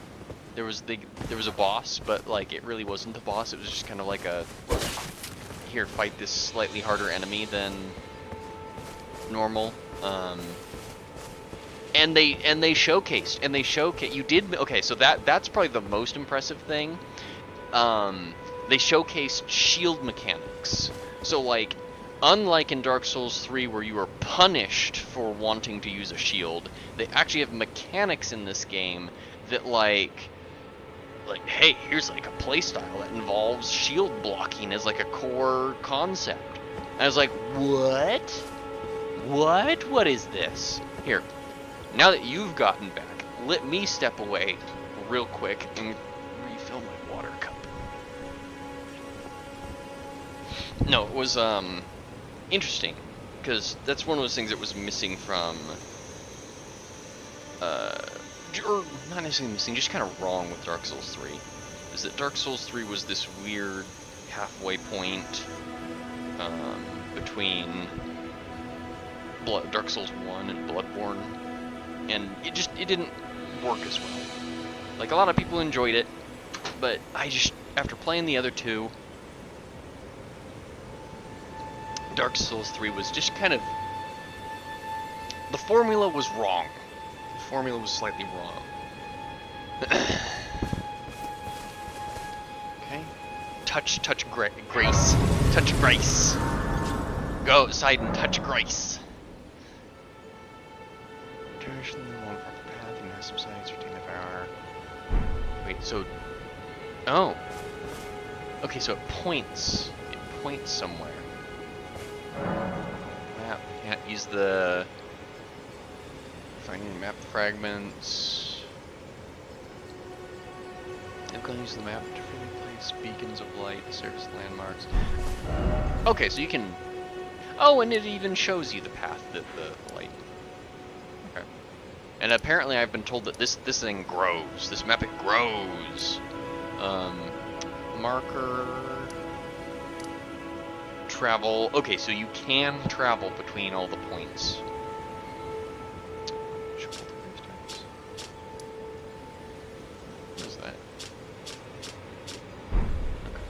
There was a boss, but like it really wasn't a boss. It was just kind of like a here, fight this slightly harder enemy than normal. And they showcased you did okay. So that's probably the most impressive thing. They showcased shield mechanics. So like, unlike in Dark Souls 3 where you are punished for wanting to use a shield, they actually have mechanics in this game that like hey, here's like a playstyle that involves shield blocking as like a core concept. And I was like, what? What is this? Here, now that you've gotten back, let me step away real quick and refill my water cup. No, it was interesting, because that's one of those things that was missing from, or not necessarily missing, just kind of wrong with Dark Souls 3, is that Dark Souls 3 was this weird halfway point between Dark Souls 1 and Bloodborne, and it didn't work as well. Like, a lot of people enjoyed it, but after playing the other two, Dark Souls 3 was just kind of... The formula was wrong. The formula was slightly wrong. Okay. Touch grace. Touch grace. Go outside and touch grace. Traditionally, along proper path, you have some signs retain the power. Wait, so... Oh. Okay, so it points. It points somewhere. Map. Can't use the finding map fragments. I'm gonna use the map to freely place beacons of light, service landmarks. Okay, so you can. Oh, and it even shows you the path that the light. Okay. And apparently I've been told that this thing grows. This map, it grows. Marker. Travel. Okay, so you can travel between all the points. What is that? Okay.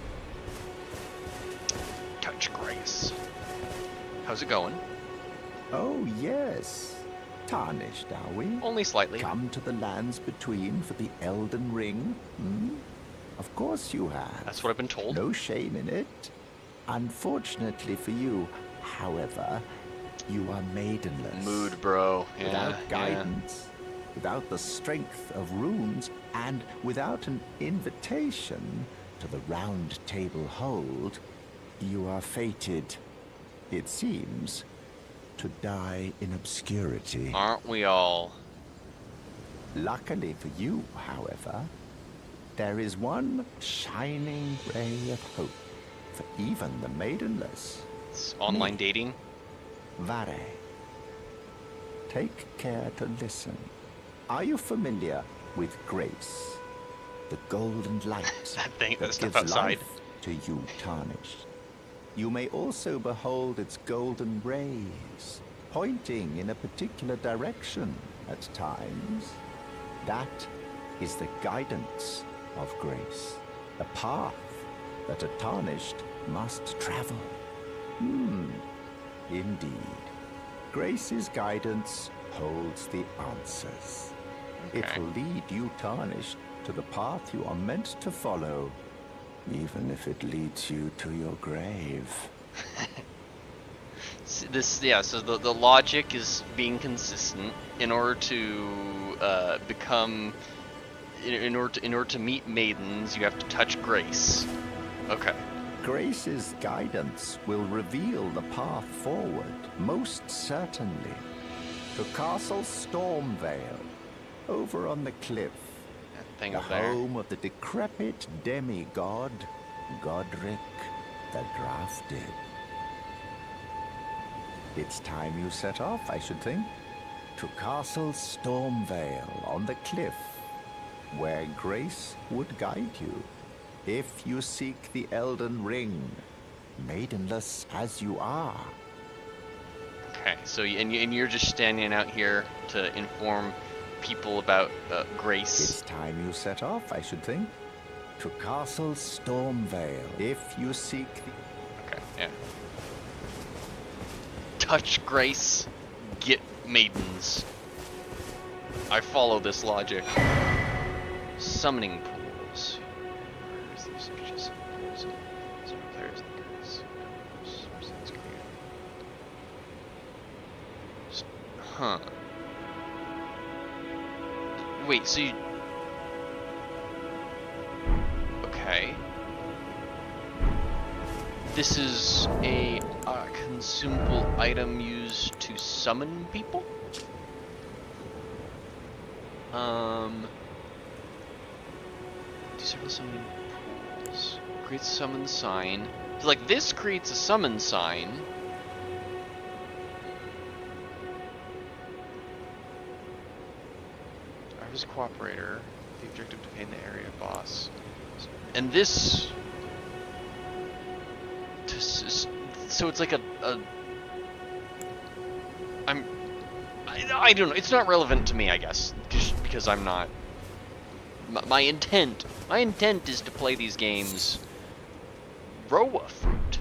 Touch Grace. How's it going? Oh, yes. Tarnished, are we? Only slightly. Come to the lands between for the Elden Ring? Hmm? Of course you have. That's what I've been told. No shame in it. Unfortunately for you, however, you are maidenless. Mood, bro. Yeah, without guidance, without the strength of runes, and without an invitation to the round table hold, you are fated, it seems, to die in obscurity. Aren't we all? Luckily for you, however, there is one shining ray of hope for even the maidenless. It's online dating? Vare. Take care to listen. Are you familiar with grace? The golden light That thing, that that stuff gives outside. life to you tarnished. You may also behold its golden rays, pointing in a particular direction at times. That is the guidance of grace, a path that a tarnished must travel. Indeed. Grace's guidance holds the answers. It Okay. will lead you tarnished to the path you are meant to follow, even if it leads you to your grave. So the logic is being consistent in order to become, in order to meet maidens, you have to touch Grace. Okay. Grace's guidance will reveal the path forward, most certainly. To Castle Stormvale, over on the cliff. That thing The over there. home of the decrepit demigod, Godric the Drafted. It's time you set off, I should think, to Castle Stormvale on the cliff, where Grace would guide you, if you seek the Elden Ring, maidenless as you are. Okay. So and you're just standing out here to inform people about Grace. It's time you set off, I should think, to Castle Stormvale, if you seek the... Okay. Yeah. Touch Grace, get maidens. I follow this logic. Summoning pools. Where's these just pools? So there's the Grace. Huh. Wait, so you... Okay. This is a consumable item used to summon people? Do several summoning pools. Creates a summon sign. So, like, this creates a summon sign. Artist Cooperator. The objective to pay the area boss. And this... So it's like I don't know. It's not relevant to me, I guess, because I'm not. My intent is to play these games. Roa fruit.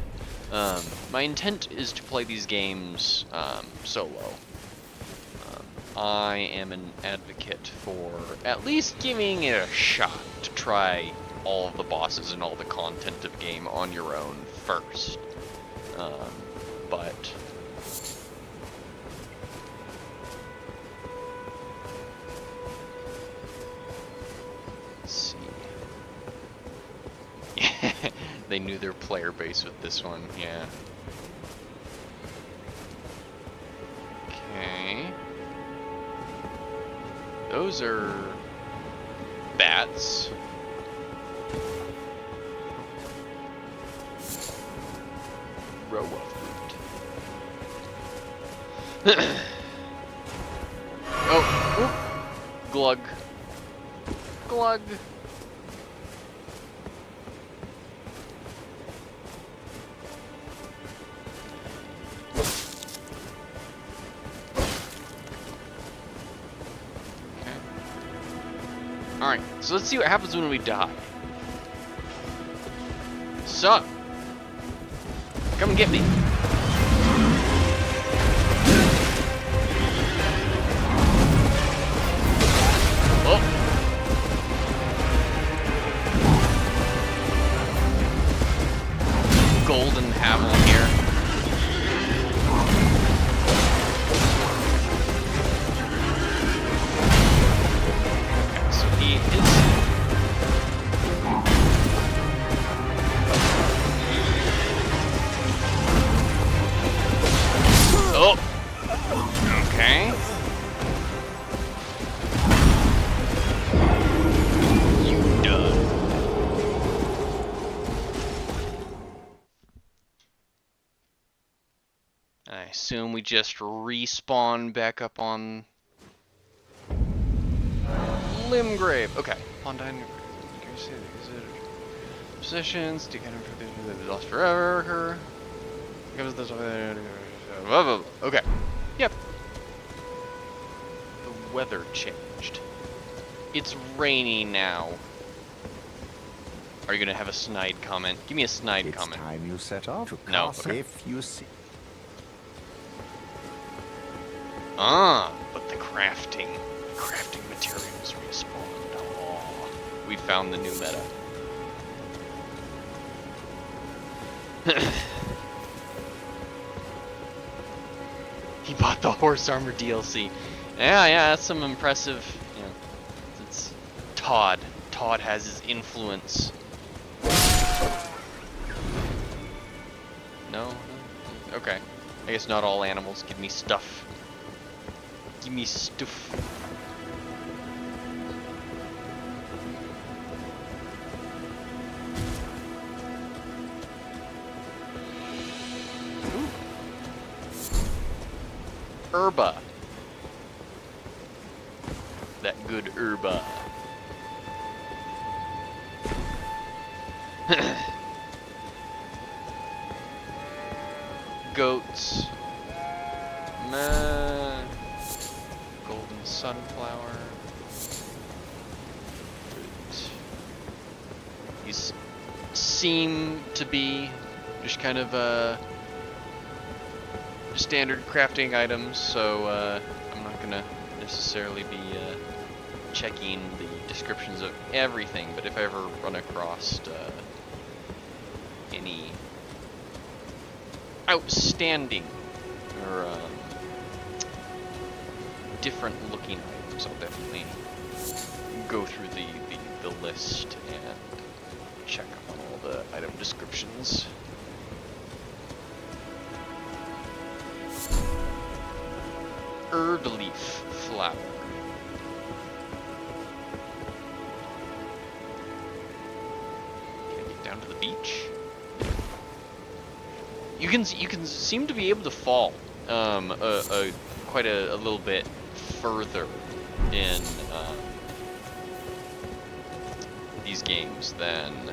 My intent is to play these games solo. I am an advocate for at least giving it a shot to try all of the bosses and all the content of the game on your own first. But let's see. They knew their player base with this one, yeah. Okay. Those are bats. Roa fruit. Oh, oop. Glug. Glug. Okay. Alright, so let's see what happens when we die. Sup? Come and get me. Oh. Golden Hamel here. Okay, so he is. Oh. Okay. You done. I assume we just respawn back up on Limgrave. Okay. Pondine. Positions. Lost forever. Okay. Yep. The weather changed. It's rainy now. Are you gonna have a snide comment? Give me a snide comment. It's time you set off to No, castle okay. if you see. Ah, but the crafting materials respawned. Oh, we found the new meta. He bought the horse armor DLC. Yeah, that's some impressive. You know, it's Todd. Todd has his influence. No. Okay. I guess not all animals give me stuff. Give me stuff. Ooh. Herba. That good herba. Goats. Man. Golden sunflower. Fruit. These seem to be just kind of standard crafting items, so I'm not gonna necessarily be checking the descriptions of everything, but if I ever run across any outstanding or different looking items, I'll definitely go through the list and check on all the item descriptions. Erd leaf flower. Can I get down to the beach? You can seem to be able to fall quite a little bit further in these games than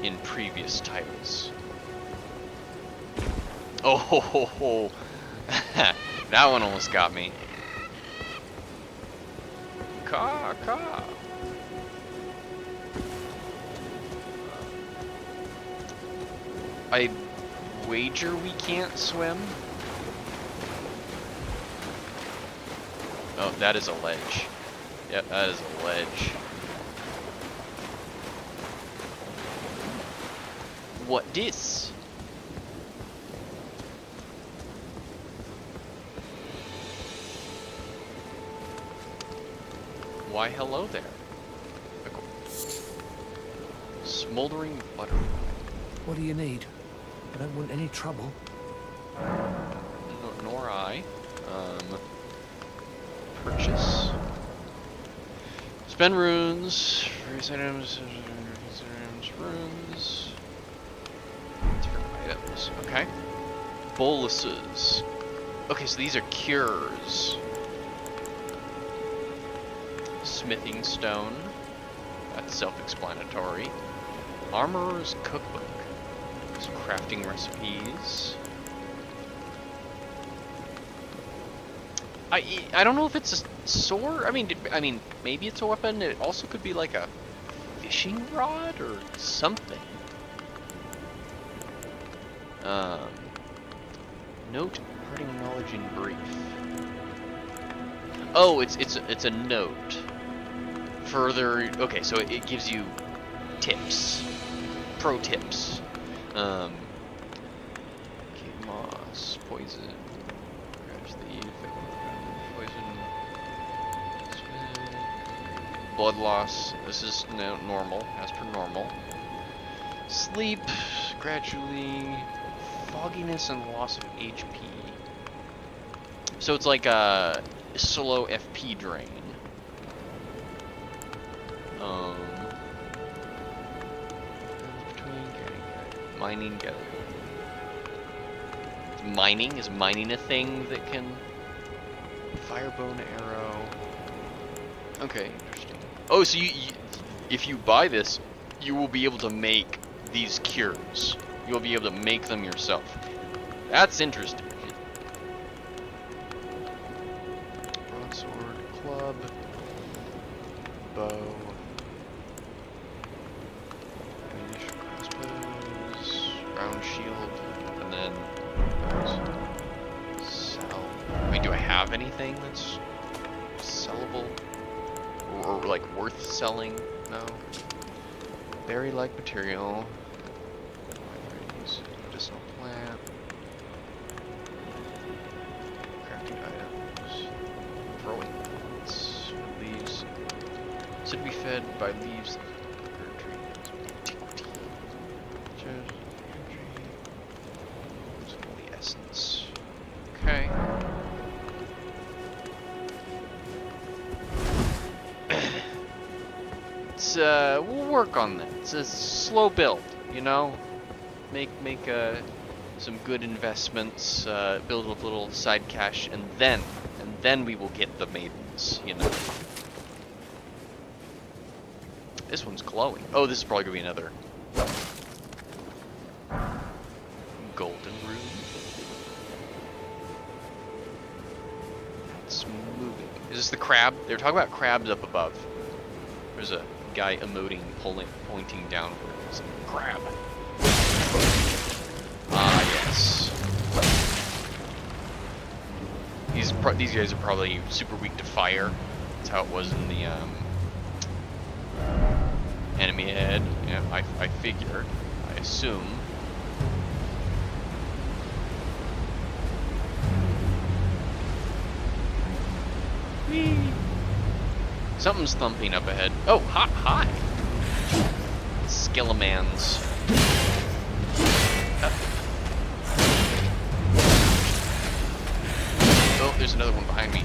in previous titles. Oh, ho, ho, ho. That one almost got me. Caw. I wager we can't swim. Oh, that is a ledge. Yep, that is a ledge. What dis? Why, hello there. Smoldering butterfly. What do you need? I don't want any trouble. Nor I. Purchase. Spend runes. Various items. Runes. Different items. Okay. Boluses. Okay, so these are cures. Smithing stone. That's self-explanatory. Armorer's cookbook. Some crafting recipes. I don't know if it's a sword. I mean, maybe it's a weapon. It also could be like a fishing rod or something. Note imparting knowledge in brief. Oh, it's a note. Further, okay, so it gives you tips, pro tips. Okay, moss, poison, scratch the effect of poison, blood loss. This is normal, as per normal. Sleep gradually, fogginess and loss of HP. So it's like a slow FP drain. Mining, gathering. Mining? Is mining a thing that can... Firebone arrow. Okay, interesting. Oh, so you if you buy this, you will be able to make these cures. You'll be able to make them yourself. That's interesting. Broadsword, club, bow. Round shield, and then sell. I mean, do I have anything that's sellable or like worth selling? No. Berry-like material. Medicinal plant. Crafting items. Throwing plants. Leaves. Said to be fed by leaves. Okay. It's we'll work on that. It's a slow build, you know. Make some good investments, build a little side cash, and then we will get the maidens, you know. This one's glowing. Oh, this is probably gonna be another golden rune. It's moving. Is this the crab? They were talking about crabs up above. There's a guy emoting, pointing downwards. Crab. Ah, yes. These guys are probably super weak to fire. That's how it was in the enemy head. Yeah, I figured. I assume. Whee! Something's thumping up ahead. Oh, hi! Skillamans. Oh, there's another one behind me.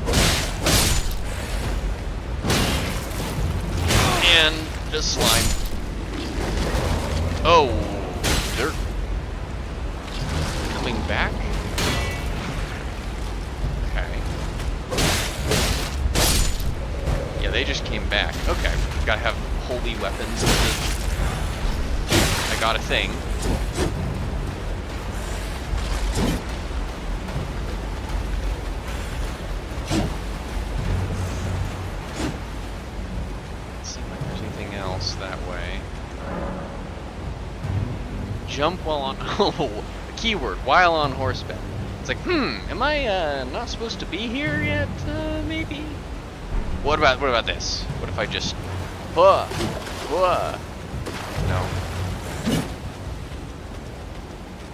And the slime. Oh, they're coming back? Okay. Yeah, they just came back. Okay, gotta have holy weapons. I got a thing. That way. Jump while on... Oh, keyword, while on horseback. It's like, am I not supposed to be here yet? Maybe? What about this? What if I just... No.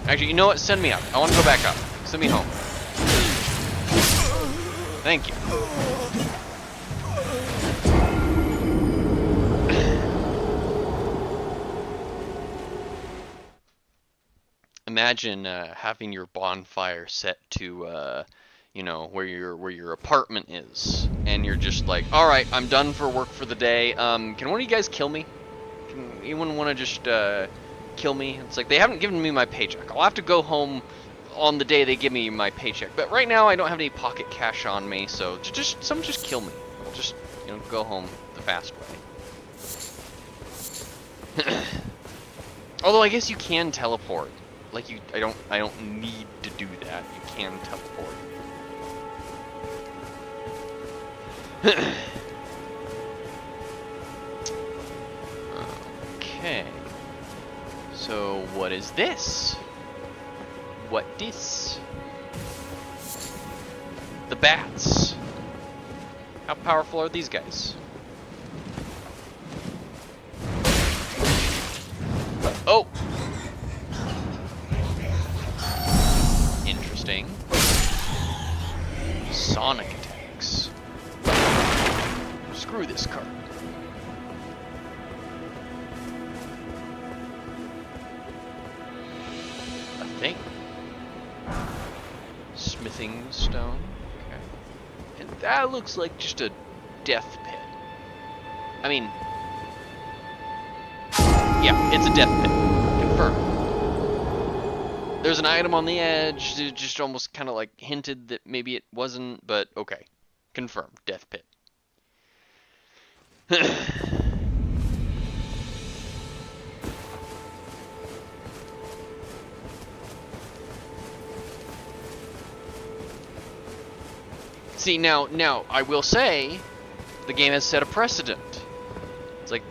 Actually, you know what? Send me up. I want to go back up. Send me home. Thank you. Imagine having your bonfire set to, you know, where your apartment is, and you're just like, all right, I'm done for work for the day. Can one of you guys kill me? Can anyone want to just kill me? It's like they haven't given me my paycheck. I'll have to go home on the day they give me my paycheck. But right now I don't have any pocket cash on me, so someone just kill me. I'll just, you know, go home the fast way. Although I guess you can teleport. Like I don't need to do that. You can teleport. Okay. So what is this? What this? The bats. How powerful are these guys? Oh! Interesting. Sonic attacks. Screw this card. A thing. Smithing stone. Okay. And that looks like just a death pit. I mean... yeah, it's a death pit. Confirmed. There's an item on the edge. It just almost kind of like hinted that maybe it wasn't, but okay. Confirmed. Death pit. See, now I will say, the game has set a precedent. It's like,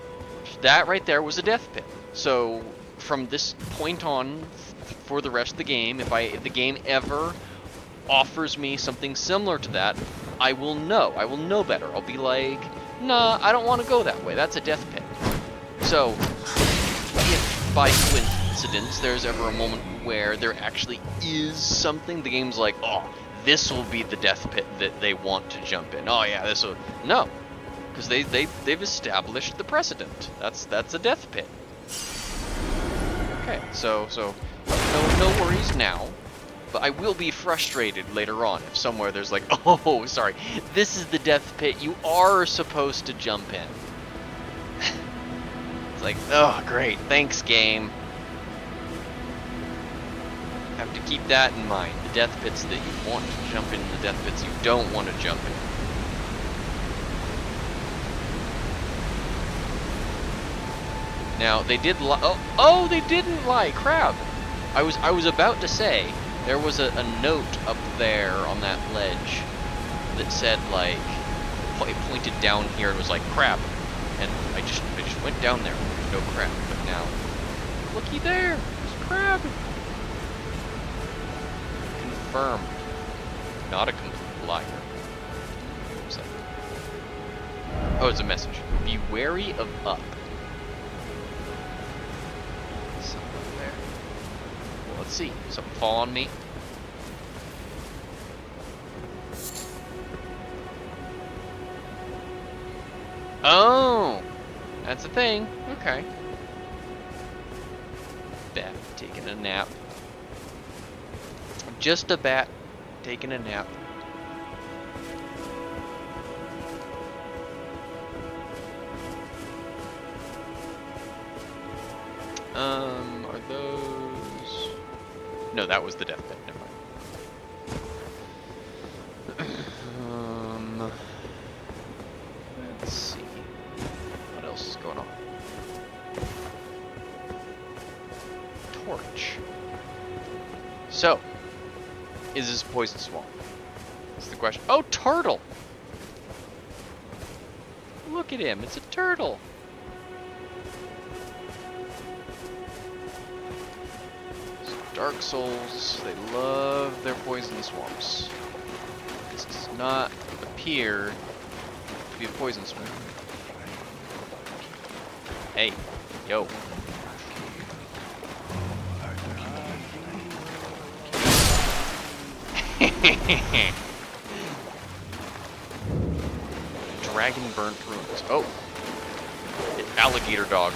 that right there was a death pit. So, from this point on, for the rest of the game, if the game ever offers me something similar to that, I will know. I will know better. I'll be like, nah, I don't want to go that way. That's a death pit. So, if by coincidence there's ever a moment where there actually is something, the game's like, oh, this will be the death pit that they want to jump in. Oh yeah, this will... no. Because they've established the precedent. That's a death pit. Okay, so no worries now. But I will be frustrated later on if somewhere there's like, oh, sorry, this is the death pit you are supposed to jump in. It's like, oh, great, thanks, game. Have to keep that in mind. The death pits that you want to jump in, the death pits you don't want to jump in. Now, they did lie. Oh, they didn't lie. Crap. I was about to say, there was a note up there on that ledge that said, like, it pointed down here and was like, crab. And I just went down there. There's no crab. But now, looky there. There's a crab. Confirmed. Not a complete liar. What was that? Oh, it's a message. Be wary of up. Something there. Well, let's see. Something fall on me. Oh! That's a thing. Okay. Bat taking a nap. Just a bat taking a nap. Are those... no, that was the death pit. Never mind. Let's see. What else is going on? Torch. So, is this a poison swamp? That's the question. Oh, turtle! Look at him, it's a turtle! So Dark Souls, they love their poison swamps. This does not appear to be a poison swamp. Hey, yo. Dragon burnt ruins. Oh, alligator dog.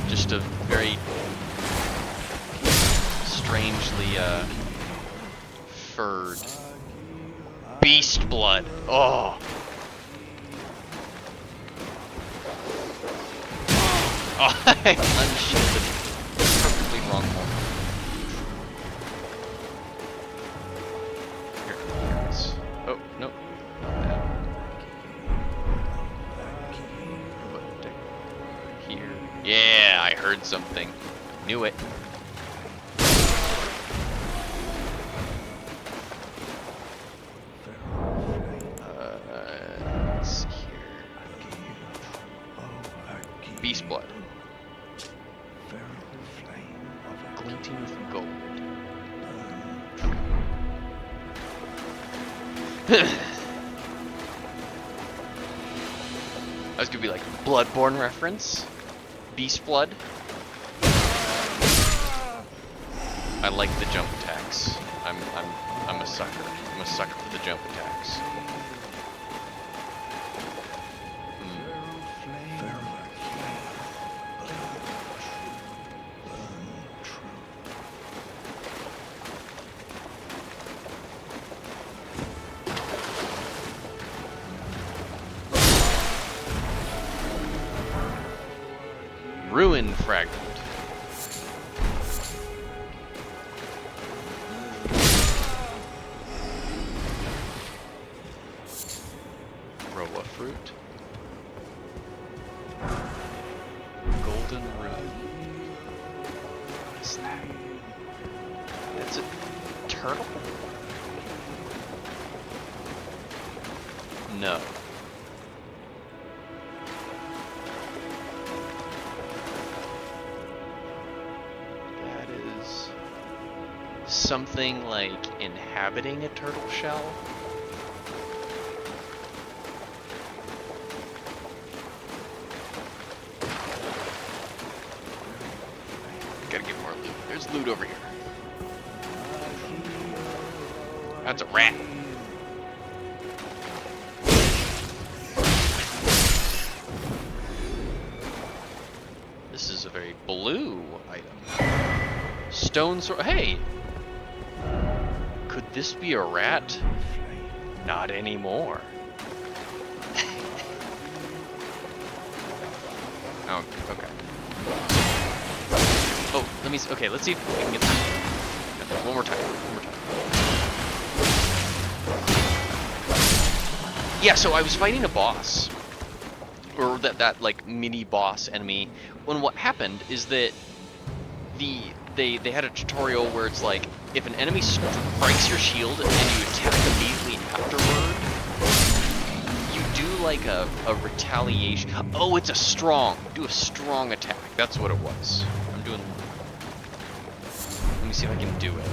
Just a very strangely furred beast blood. Oh. Oh, I unshielded. Perfectly wrong one. Here it is. Oh, no. Not that. But here. Yeah, I heard something. Knew it. Let's see here. Beast blood. Glinting with gold. I was gonna be like Bloodborne reference. Beast blood. I like the jump attacks. I'm a sucker. I'm a sucker for the jump attacks. Ruin fragment. Roa fruit. Golden rune. What is that? That's a turtle? No. That is something like inhabiting a turtle shell. Gotta get more loot. There's loot over here. That's a rat. This is a very blue item. Stone sword. Hey! Could this be a rat? Not anymore. Oh, okay. Oh, let me see. Okay, let's see if we can get this. One more time. One more time. Yeah, so I was fighting a boss. Or that like mini boss enemy. When what happened is that they had a tutorial where it's like if an enemy strikes your shield and you attack immediately afterward, you do like a retaliation. Oh, it's a strong. Do a strong attack. That's what it was. I'm doing. Let me see if I can do it.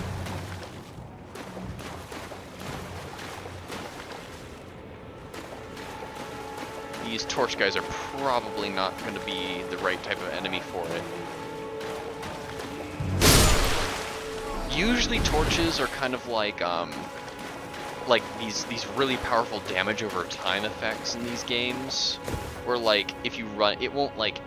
These torch guys are probably not going to be the right type of enemy for it. Usually torches are kind of like these really powerful damage over time effects in these games, where like if you run, it won't like.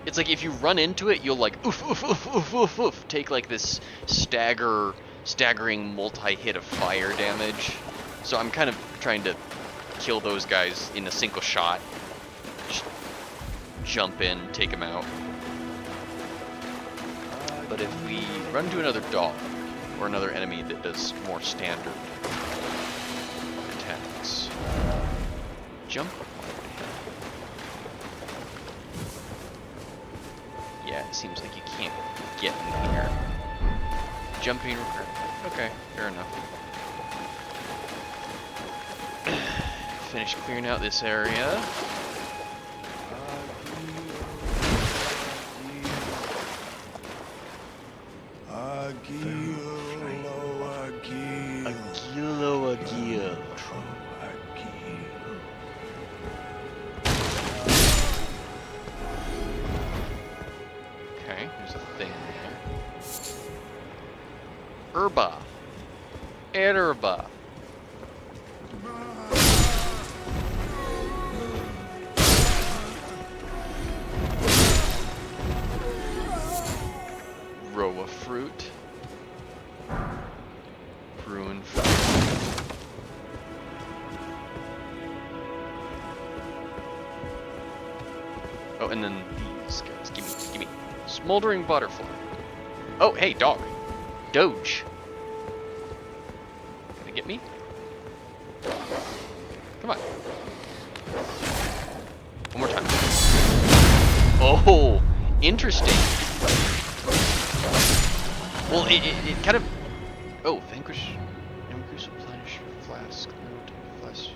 It's like if you run into it, you'll like oof oof oof oof oof oof take like this staggering multi-hit of fire damage. So I'm kind of trying to kill those guys in a single shot. Just jump in, take them out. But if we run into another dog or another enemy that does more standard attacks, jump. Yeah, it seems like you can't get in here. Jumping required. Okay, fair enough. Finish clearing out this area. Agil. Okay, there's a thing there. Herba. Erba. Roa fruit. Ruin fruit. Oh, and then these guys. Smoldering butterfly. Oh, hey, dog. Doge. Gonna get me? Come on. One more time. Oh, interesting. Well, it kind of... Oh, vanquish... Increase replenish flask. Flask.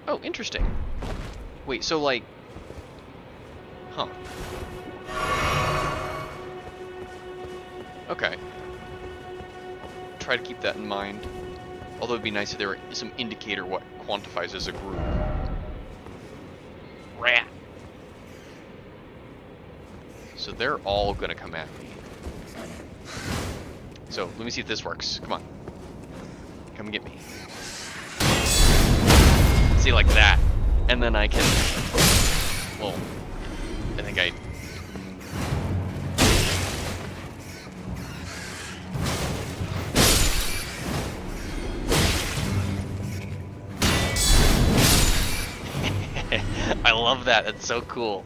Oh, interesting. Wait, so like... Huh. Okay. Try to keep that in mind. Although it'd be nice if there were some indicator what quantifies as a group. Rat. So they're all gonna come at me. So let me see if this works. Come on. Come get me. See, like that. And then I can... Well, I think I... I love that. That's so cool.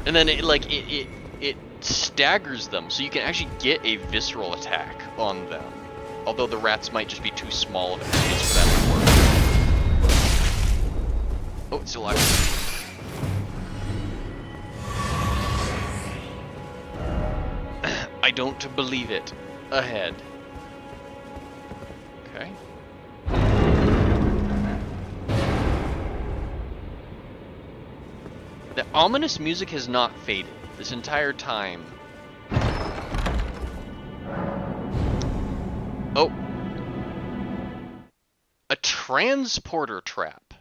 And then it staggers them, so you can actually get a visceral attack on them. Although the rats might just be too small of enemies for that to work. Oh, it's still alive. I don't believe it. Ahead. Okay. The ominous music has not faded this entire time. Oh. A transporter trap.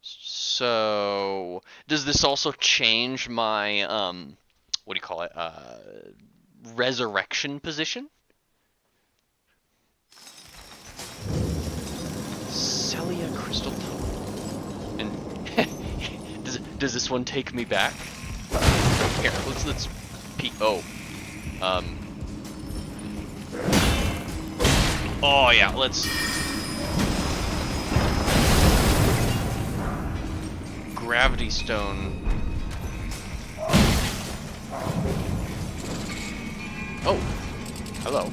So, does this also change my, what do you call it, resurrection position? Celia Crystal Tunnel. And does this one take me back? Here, let's peek. Oh, oh yeah, let's. Gravity stone. Oh, hello.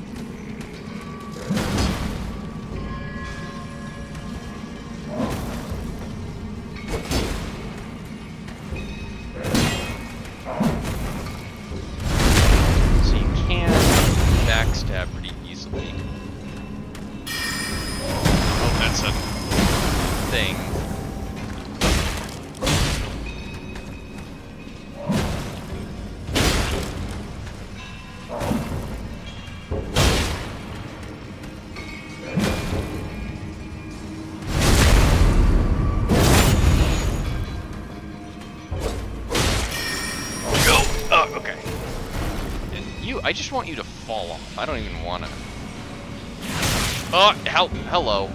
So you can backstab pretty easily. Oh, that's a thing. I just want you to fall off. I don't even want to. Oh, hello.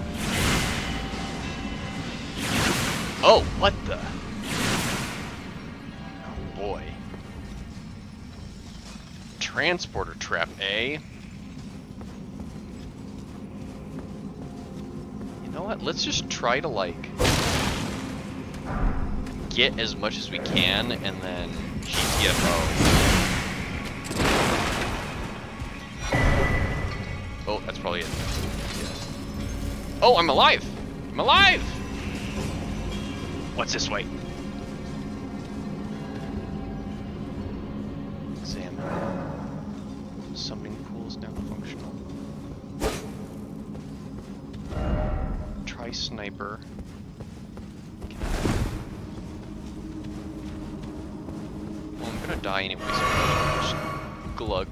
Oh, what the? Oh, boy. Transporter trap, eh? You know what? Let's just try to, like, get as much as we can, and then GTFO. Oh, that's probably it. Yeah. Oh, I'm alive! I'm alive! What's this way? Examine. Summoning pool is now functional. Try sniper. Well, I'm gonna die anyway, so just glug.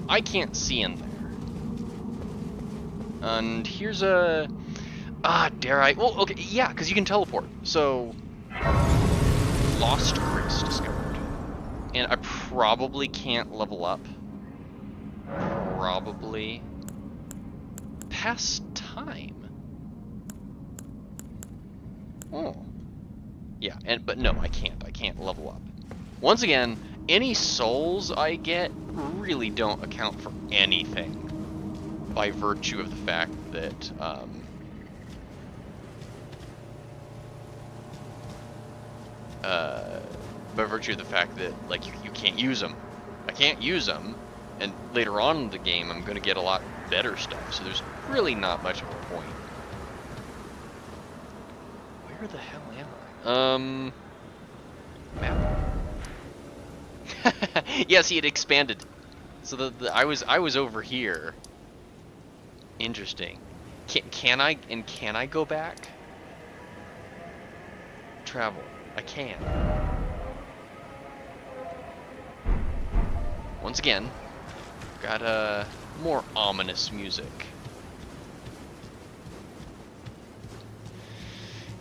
I can't see in there. And here's a... dare I? Well, okay, yeah, because you can teleport. So, Lost Grace discovered. And I probably can't level up. Probably. Past time. Oh. Yeah, but no, I can't. I can't level up. Once again, any souls I get really don't account for anything by virtue of the fact that, like, you can't use them. I can't use them, and later on in the game I'm going to get a lot better stuff, so there's really not much of a point. Where the hell am I? Map. Yeah, see, it expanded. So I was over here. Interesting. Can I go back? Travel. I can. Once again, got more ominous music.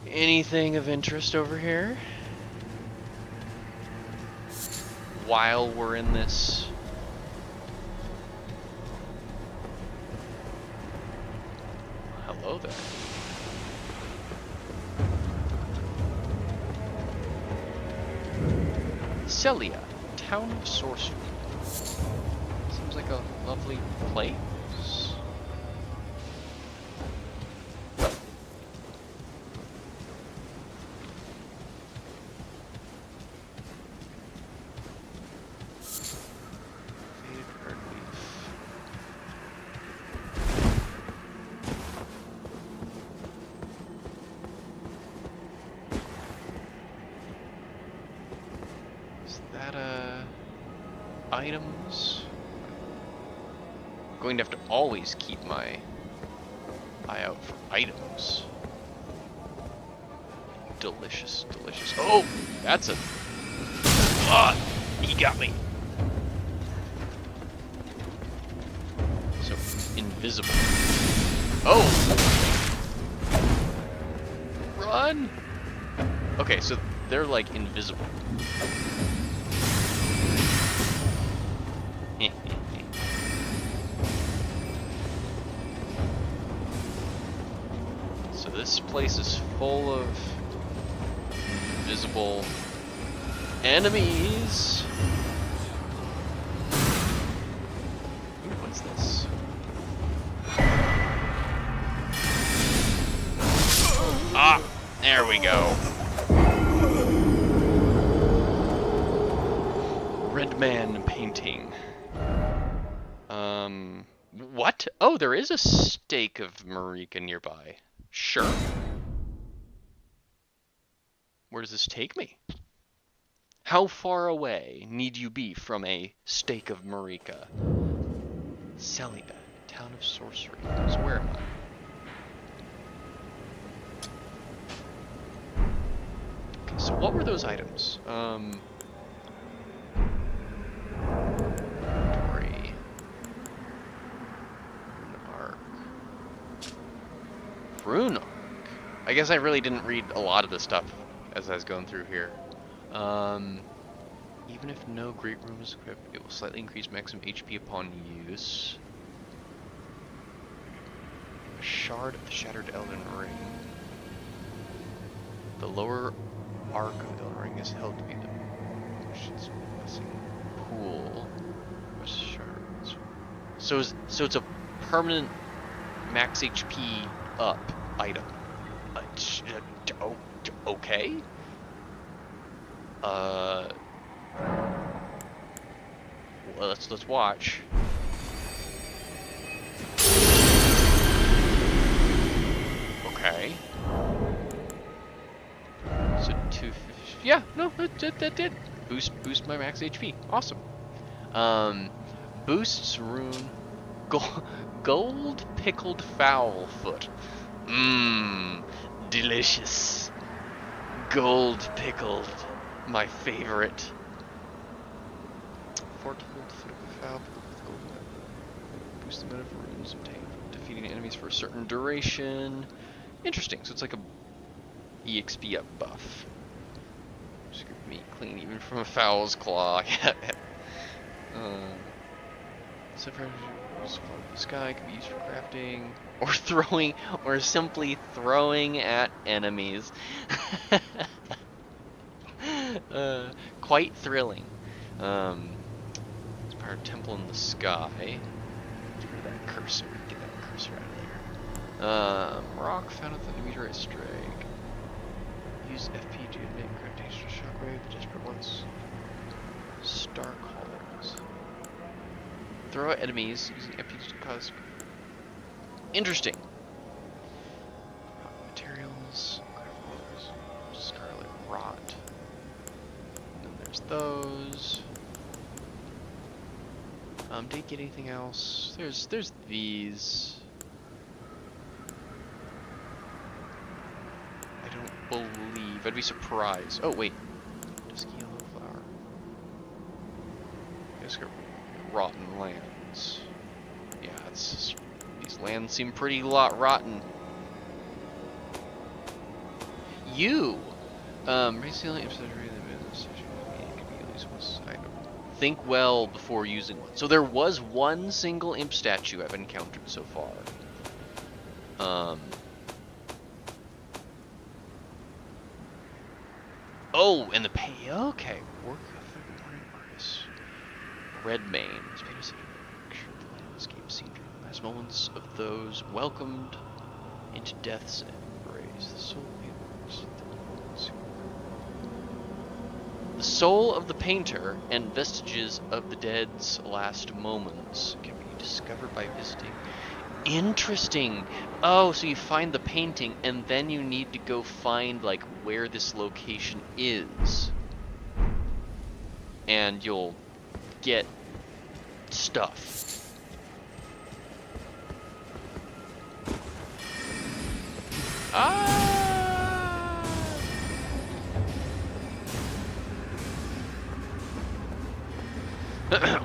Anything of interest over here? While we're in this. Hello there. Celia, Town of Sorcery. Seems like a lovely place. Items. I'm going to have to always keep my eye out for items. Delicious, delicious. Oh, that's a. Ah, he got me. So invisible. Oh. Run. Okay, so they're like invisible. So this place is full of invisible enemies. Ooh, what's this? Ah, there we go. Red man painting. What? Oh, there is a stake of Marika nearby. Sure. Where does this take me? How far away need you be from a stake of Marika? Celia, Town of Sorcery. So where am I? Okay, so what were those items? Rune Arc. I guess I really didn't read a lot of the stuff as I was going through here. Even if no great rune is equipped, it will slightly increase maximum HP upon use. A shard of the Shattered Elden Ring. The lower arc of Elden Ring is held to be the pool. So it's a permanent max HP up item. Okay. Well, let's watch. Okay. So 250. Yeah, no, that did boost my max HP. Awesome. Boosts rune gold pickled fowl foot. Mmm, delicious. Gold pickled, my favorite. Foretold foot of a fowl pickled with gold. Boost the amount of runes obtained from defeating enemies for a certain duration. Interesting. So it's like a EXP up buff. meat clean even from a fowl's claw. Separate the sky can be used for crafting or throwing, or simply throwing at enemies. Quite thrilling. It's part of Temple in the Sky. Get rid of that cursor. Get that cursor out of there. Rock found at the meteorite strike. Use FP to make gravitational shockwave. The desperate ones. Star columns. Throw at enemies using FP to cause. Interesting. Rock materials. Scarlet rot. And then there's those. Did you get anything else? There's these. I don't believe. I'd be surprised. Oh wait, dusky yellow flower. I guess rotten lands. Yeah, it's these lands seem pretty rotten. You, recently think well before using one. So there was one single imp statue I've encountered so far. Oh, and the pay. Okay, work of the morning artist. Red Mane. This painting is the landscape scene during the last moments of those welcomed into death's embrace. The soul of the painter and vestiges of the dead's last moments can be discovered by visiting. Interesting. Oh, so you find the painting and then you need to go find like where this location is. And you'll get stuff.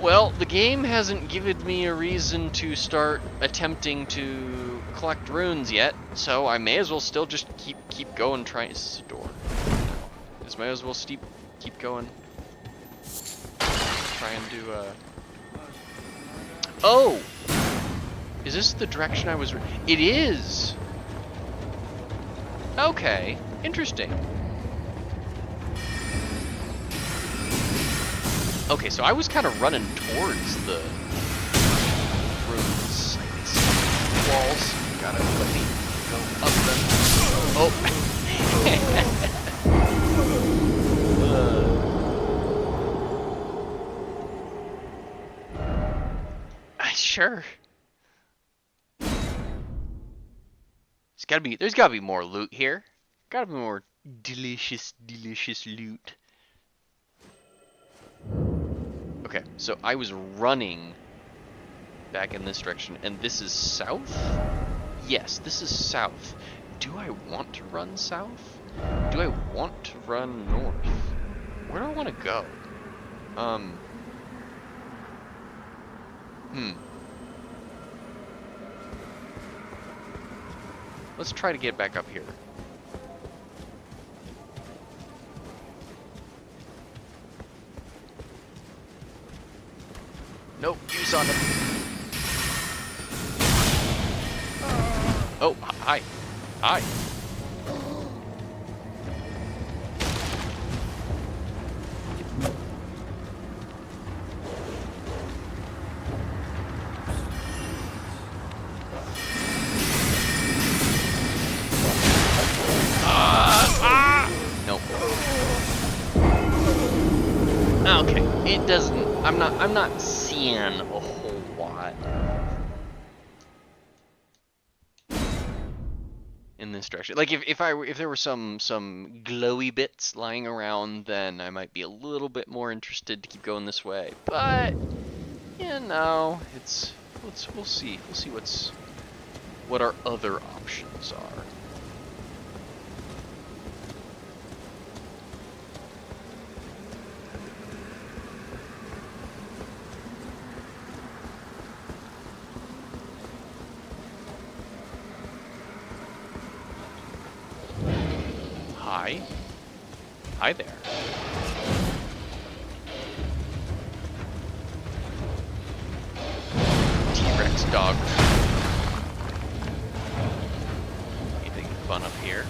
Well, the game hasn't given me a reason to start attempting to collect runes yet, so I may as well still just keep going. Trying. Is this a door? Just may as well keep going. Try and do Oh! Is this the direction I was? It is. Okay, interesting. Okay, so I was kind of running towards the ruins. Walls. Gotta let me go up them. Oh! Sure. There's gotta be more loot here. Gotta be more delicious loot. Okay, so I was running back in this direction, and this is south? Yes, this is south. Do I want to run south? Do I want to run north? Where do I want to go? Let's try to get back up here. Nope, you saw it. Oh, hi. Hi. Nope. Okay, it doesn't. I'm not seeing a whole lot in this direction. Like if there were some glowy bits lying around, then I might be a little bit more interested to keep going this way. But you know, we'll see. We'll see what our other options are. Hi there. dog. Anything fun up here?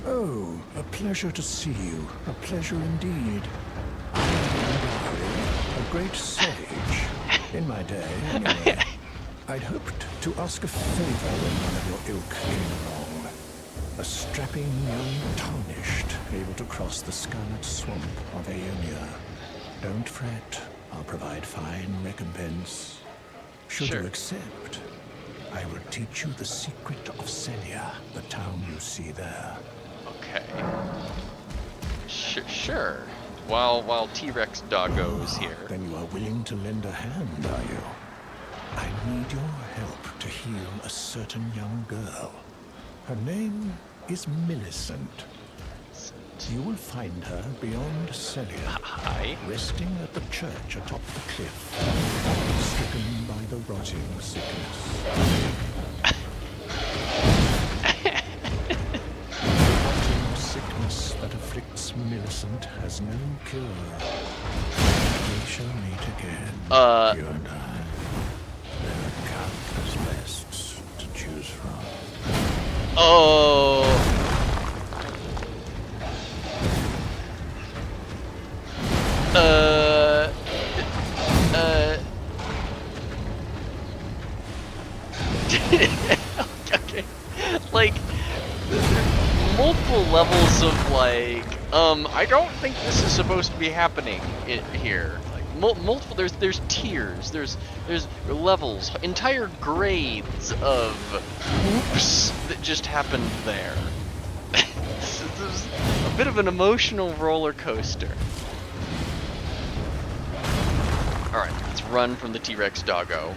Oh, a pleasure to see you. A pleasure indeed. I am a great sage. In my day, anyway. I'd hoped to ask a favor when one of your ilk came along. A strapping young tarnished, able to cross the scarlet swamp of Aeonia. Don't fret. I'll provide fine recompense. Should Sure. you accept, I will teach you the secret of Celia, the town you see there. Okay. Sure. While T-Rex Doggo's here. Then you are willing to lend a hand, are you? I need your help to heal a certain young girl. Her name is Millicent. You will find her beyond Celia, Hi. resting at the church atop the cliff, stricken by the rotting sickness. The sickness that afflicts Millicent has no cure. We shall meet again, you and I. There are countless bests to choose from. Oh. Okay. Like, multiple levels of like, I don't think this is supposed to be happening here. Like, multiple. There's tiers. There's levels, entire grades of oops that just happened there. This is a bit of an emotional roller coaster. All right, let's run from the T-Rex Doggo.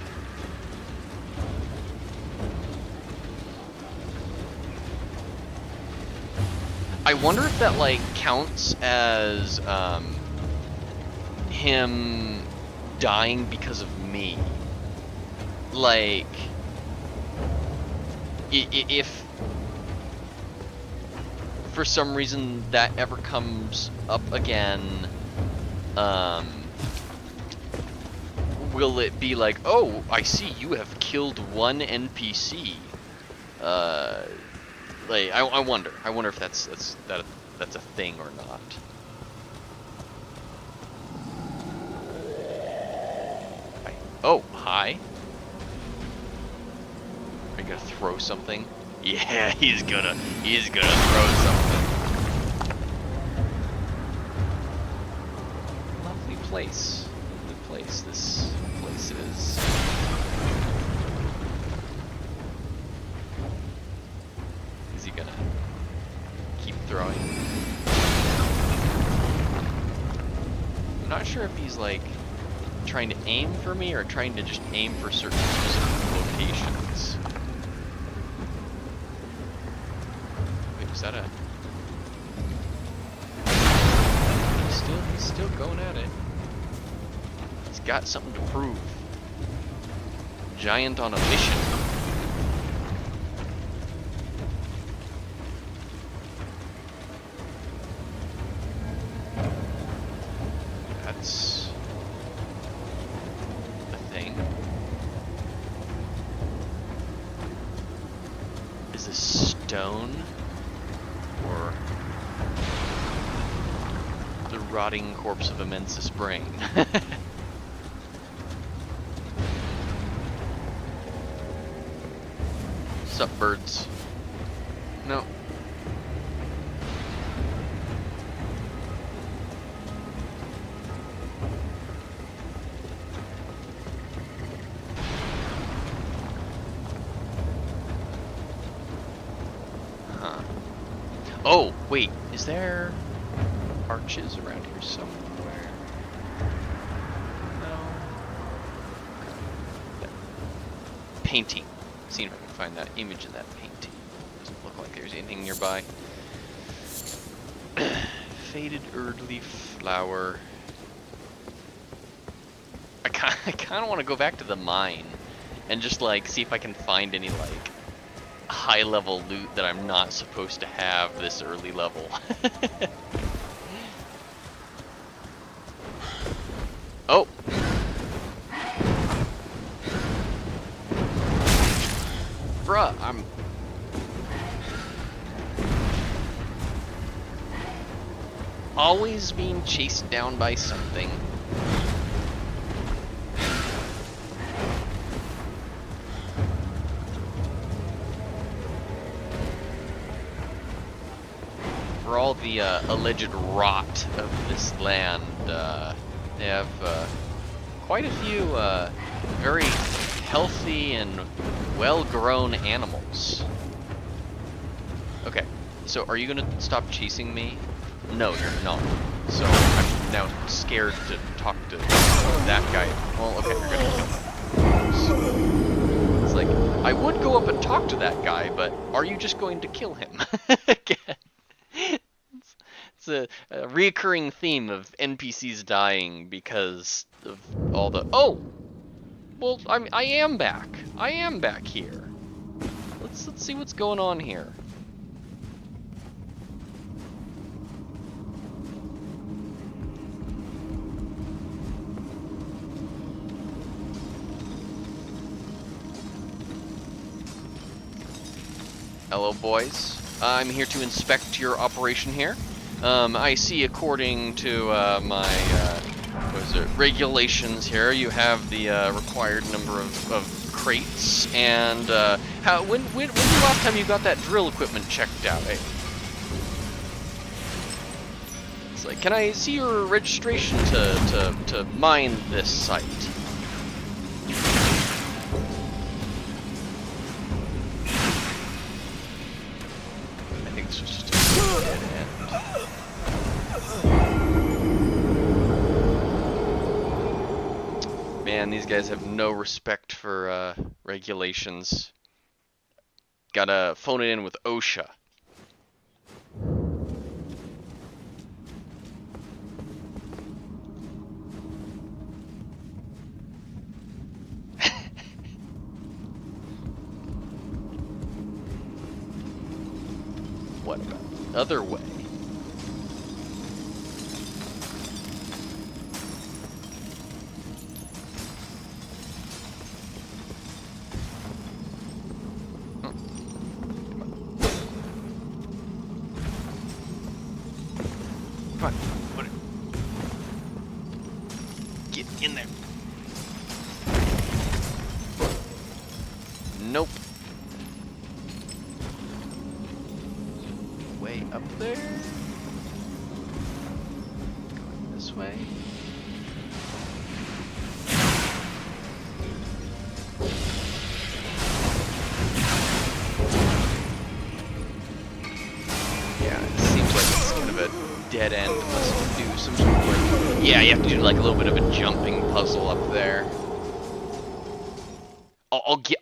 I wonder if that like counts as him dying because of me. Like, if for some reason that ever comes up again, will it be like, oh, I see you have killed one NPC? Like, I wonder if that's a thing or not. Oh, hi. Are you gonna throw something? Yeah, he's gonna throw something. Lovely place. Lovely place this place is. Is he gonna keep throwing? I'm not sure if he's like trying to aim for me or trying to just aim for certain specific locations. Wait, was that a... He's still going at it. He's got something to prove. Giant on a mission. That's a thing. Is this stone or the rotting corpse of Immensus Brain? Sup, birds? No. Huh. Oh, wait, is there arches around here somewhere? No. Okay. Painting. Seeing if I can find that image of that painting. Doesn't look like there's anything nearby. Faded early flower. I kind of want to go back to the mine and just like see if I can find any like high level loot that I'm not supposed to have this early level. always being chased down by something. For all the alleged rot of this land, they have quite a few very healthy and well-grown animals. Okay, so are you gonna stop chasing me? No, you're not. So I'm now scared to talk to that guy. Well, okay, you're gonna kill him. It's like, I would go up and talk to that guy, but are you just going to kill him? Again. It's a reoccurring theme of NPCs dying because of all the... Oh! Well, I am back. I am back here. Let's see what's going on here. Hello, boys. I'm here to inspect your operation here. I see, according to my what is it, regulations here, you have the required number of crates. And when was the last time you got that drill equipment checked out? Eh? It's like, can I see your registration to mine this site? Man, these guys have no respect for regulations. Gotta phone it in with OSHA. What about the other way? Come on, put it. Get in there. Nope. Way up there. Going this way. Yeah, it seems like it's kind of a dead end unless you do some sort of like... Yeah, you have to do like a little bit of a jumping puzzle up there.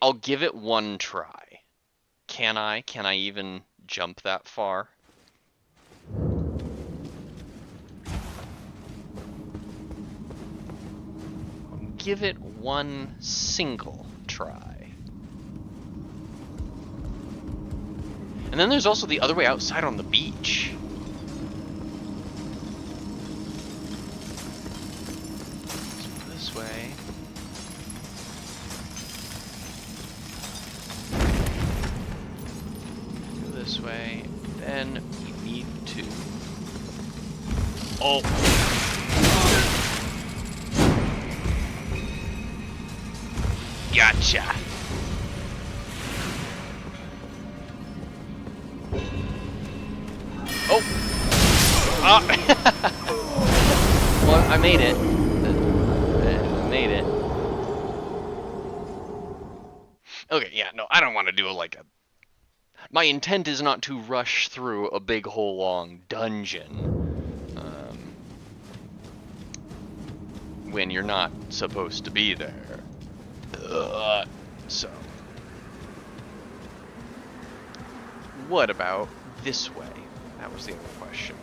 I'll give it one try. Can I? Can I even jump that far? I'll give it one single try. And then there's also the other way outside on the beach. Let's go this way. Go this way. Then we need to... Oh! Gotcha! Oh! Ah! Well, I made it. I made it. Okay, yeah, no, I don't want to do like a... My intent is not to rush through a big whole long dungeon. When you're not supposed to be there. So. What about this way? That was the other question.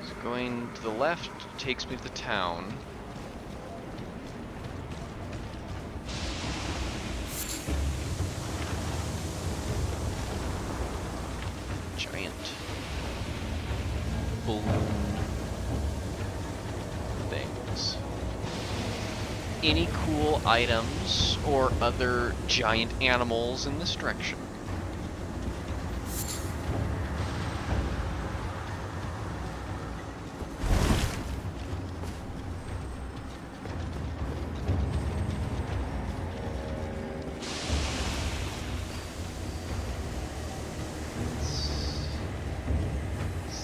So going to the left takes me to the town. Giant balloon things. Any cool items or other giant animals in this direction?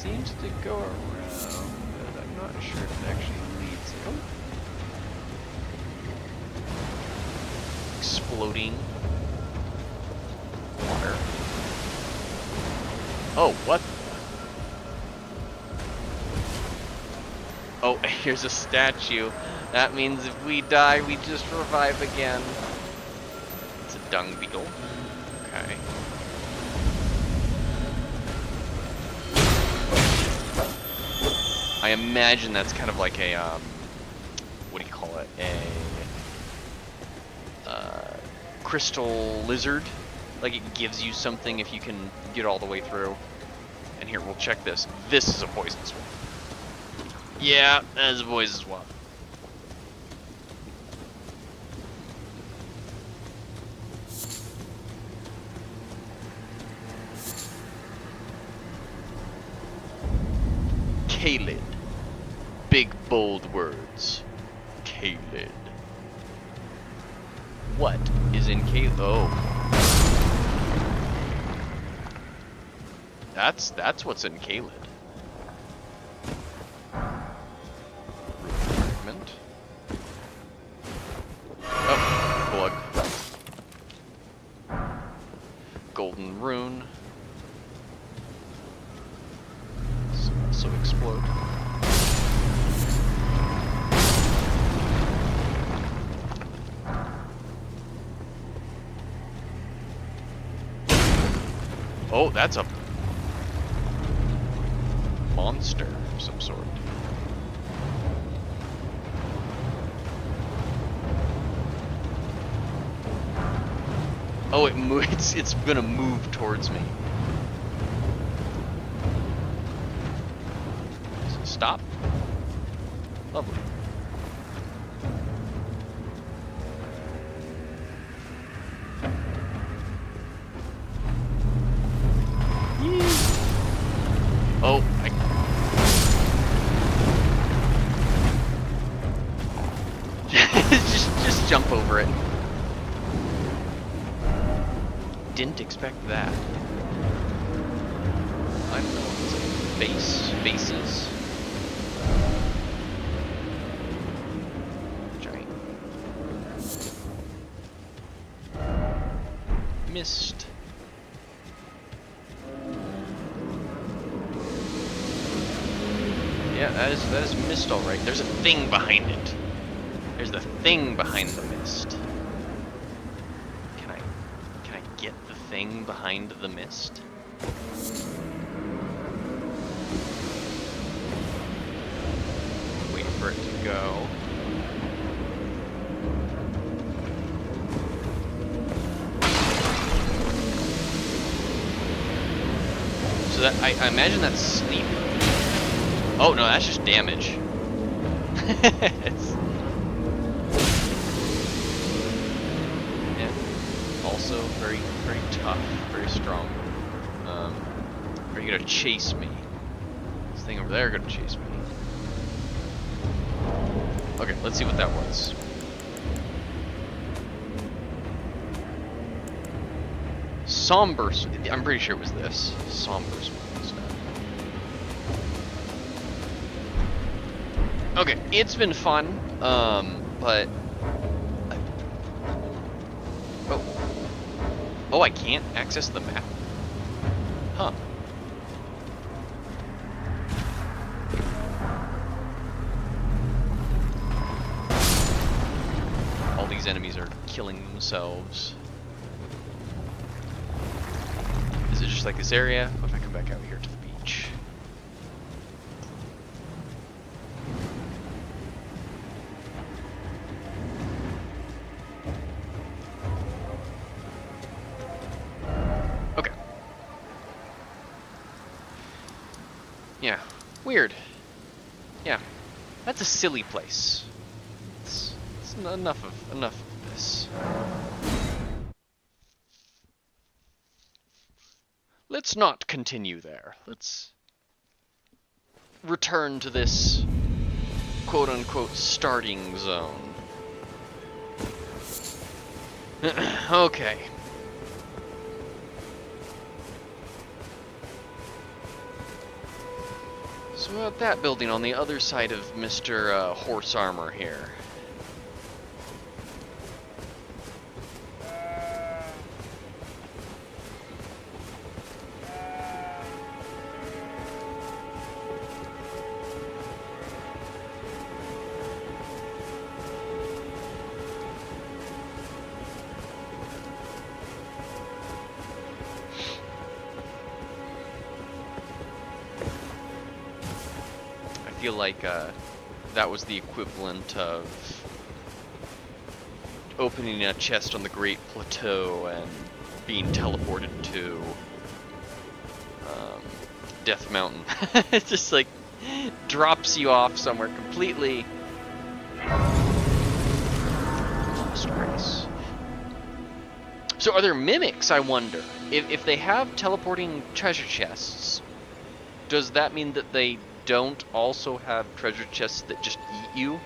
seems to go around, but I'm not sure if it actually leads. Oh. Exploding water. Oh, what? Oh, here's a statue. That means if we die, we just revive again. It's a dung beetle. Okay. I imagine that's kind of like a, what do you call it? A crystal lizard. Like it gives you something if you can get all the way through. And here, we'll check this. This is a poison swamp. Yeah, that is a poison swamp. Kalid. Big bold words. Kalid. What is in Kalid? Oh. That's what's in Kalid. Fragment. Oh, blood. Golden rune. So explode. Oh, that's a monster of some sort. Oh, it moves. It's gonna move towards me. Stop. Lovely. Oh, just jump over it. Didn't expect that. I don't know what it's like. Bases. Giant. Mist. Yeah, that is mist, all right. There's a thing behind it. There's the thing behind the mist. Can I get the thing behind the mist? Wait for it to go. So that I imagine that's sleep. Oh no, that's just damage. Yeah. Also very tough, very strong. Are you gonna chase me? This thing over there gonna chase me. Okay, let's see what that was. Somber. I'm pretty sure it was this. Somber stuff. Okay, it's been fun, but... Oh, I can't access the map? Huh. All these enemies are killing themselves. Is it just like this area? What if I come back out here to the beach? Okay. Yeah. Weird. Yeah. That's a silly place. It's enough of this. Let's not continue there. Let's return to this quote-unquote starting zone. Okay. So what about that building on the other side of Mr. Horse Armor here? I feel like that was the equivalent of opening a chest on the Great Plateau and being teleported to Death Mountain. It just like drops you off somewhere completely. Lost Grace. So are there mimics, I wonder? If they have teleporting treasure chests, does that mean that they don't also have treasure chests that just eat you?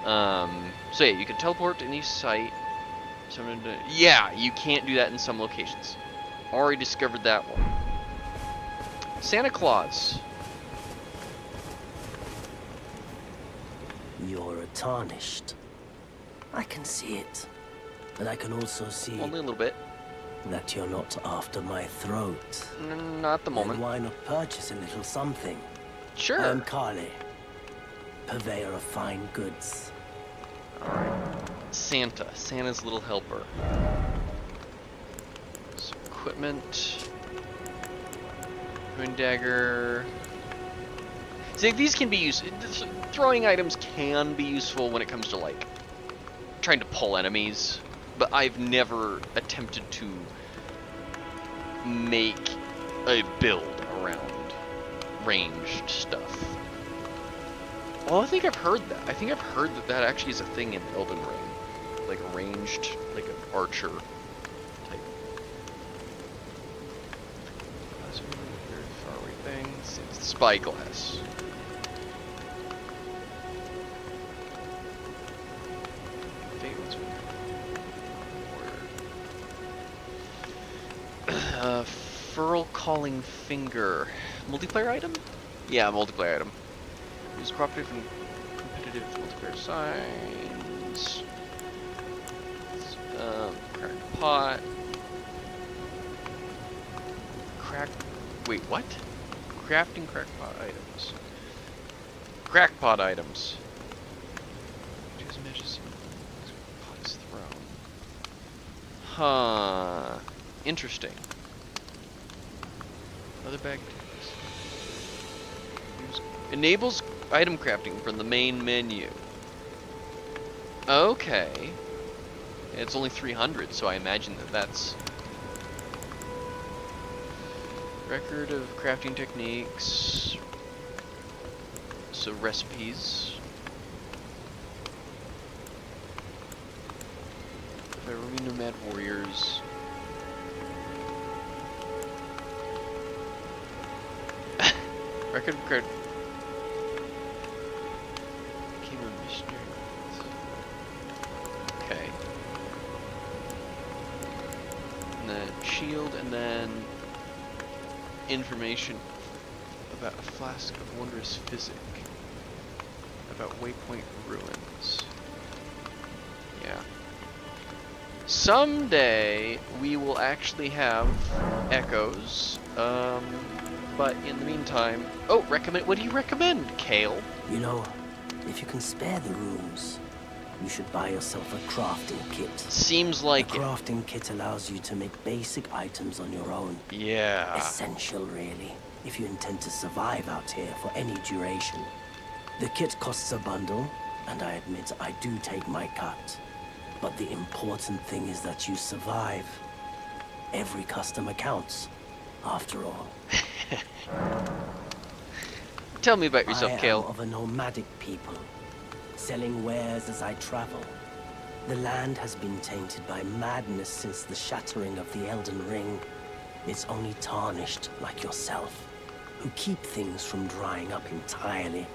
So yeah, you can teleport to any site. Yeah, you can't do that in some locations. Already discovered that one. Santa Claus. You're tarnished. I can see it. And I can also see Only a little bit. that you're not after my throat. Not at the moment. Then why not purchase a little something? Sure. I'm Carly, purveyor of fine goods. Alright. Santa. Santa's little helper. Some equipment. Twin dagger. See, these can be used. Throwing items can be useful when it comes to, like, trying to pull enemies. But I've never attempted to make a build around ranged stuff. Oh, I think I've heard that. I think I've heard that that actually is a thing in Elden Ring. Like a ranged, like an archer type. That's a very far away thing. It's the spyglass. Furl Calling Finger. Multiplayer item? Yeah, multiplayer item. Use cooperative and competitive multiplayer signs. Cracked pot. Wait, what? Crafting crackpot items. Crackpot items. Choose matches. Pot's thrown. Huh. Interesting. Other bag tags. Enables item crafting from the main menu. Okay. It's only 300, so I imagine that that's... Record of crafting techniques. So recipes. Ruby Nomad Warriors. Record of card. Became a missionary. Okay. And then shield, and then information about a flask of wondrous physic. About Waypoint Ruins. Yeah. Someday we will actually have echoes. But in the meantime, oh, what do you recommend, Kale? You know, if you can spare the rooms, you should buy yourself a crafting kit. Seems like a crafting kit allows you to make basic items on your own. Yeah. Essential, really, if you intend to survive out here for any duration. The kit costs a bundle, and I admit I do take my cut. But the important thing is that you survive. Every customer counts, after all. Tell me about yourself, I Kale. am of a nomadic people, selling wares as I travel. The land has been tainted by madness since the shattering of the Elden Ring. It's only tarnished like yourself, who keep things from drying up entirely.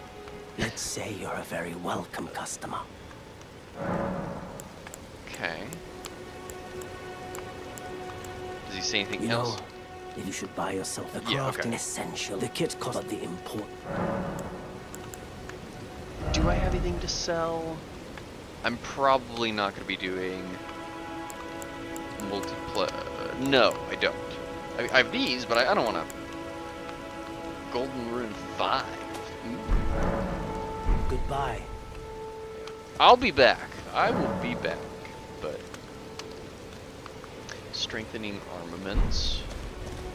Let's say you're a very welcome customer. Okay. Does he say anything You else? know, If you should buy yourself a Yeah, crafting okay. essential, the kit costs but the import. Do I have anything to sell? I'm probably not going to be doing multiplayer. No, I don't. I have these, but I don't want to. Golden Rune 5. Goodbye. I'll be back. I will be back. But strengthening armaments.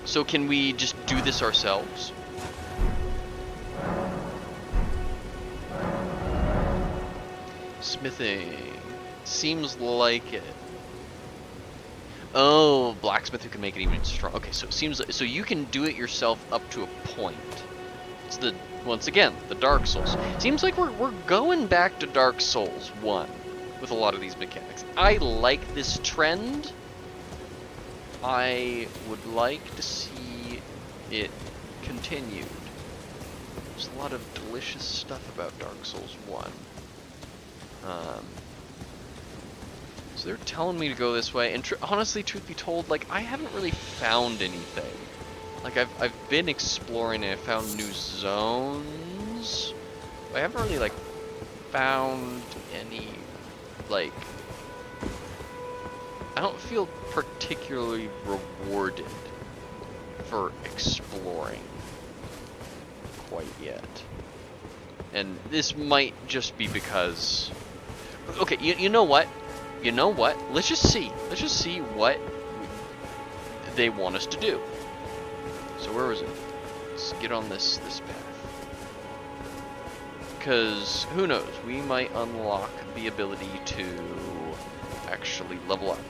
So can we just do this ourselves? Smithing. Seems like it. Oh, blacksmith who can make it even strong. Okay, so it seems like, so you can do it yourself up to a point. It's the, once again, the Dark Souls. Seems like we're going back to Dark Souls 1 with a lot of these mechanics. I like this trend. I would like to see it continued. There's a lot of delicious stuff about Dark Souls 1. So they're telling me to go this way, and honestly, truth be told, like, I haven't really found anything. Like, I've been exploring and I found new zones, but I haven't really, like, found any, like, I don't feel particularly rewarded for exploring quite yet. And this might just be because, okay, you know what? You know what? Let's just see. Let's just see what they want us to do. So where was it? Let's get on this path. Because who knows? We might unlock the ability to actually level up.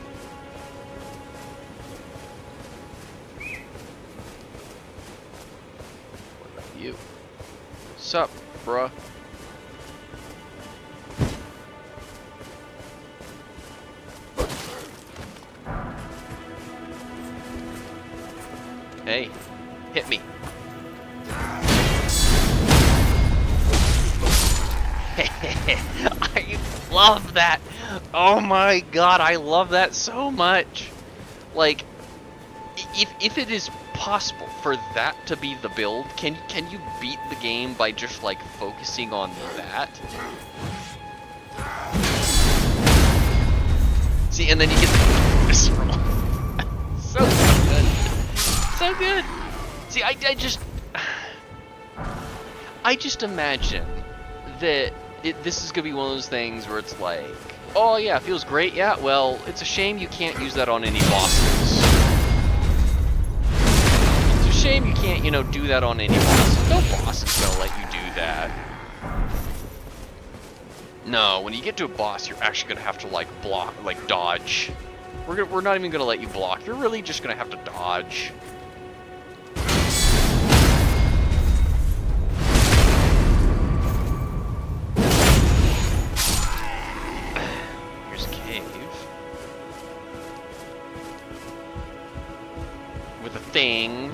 What about you? Sup, bruh? Hey, hit me. I love that. Oh my god, I love that so much. Like, if it is possible for that to be the build, can you beat the game by just like focusing on that? See, and then you get the visceral. So good. So good. See, I just imagine that this is gonna be one of those things where it's like, oh yeah, it feels great, yeah, well, it's a shame you can't use that on any bosses. It's a shame you can't, you know, do that on any bosses. No boss is gonna let you do that. No, when you get to a boss, you're actually gonna have to like block, like dodge. We're not even gonna let you block. You're really just gonna have to dodge. Here's a cave with a thing.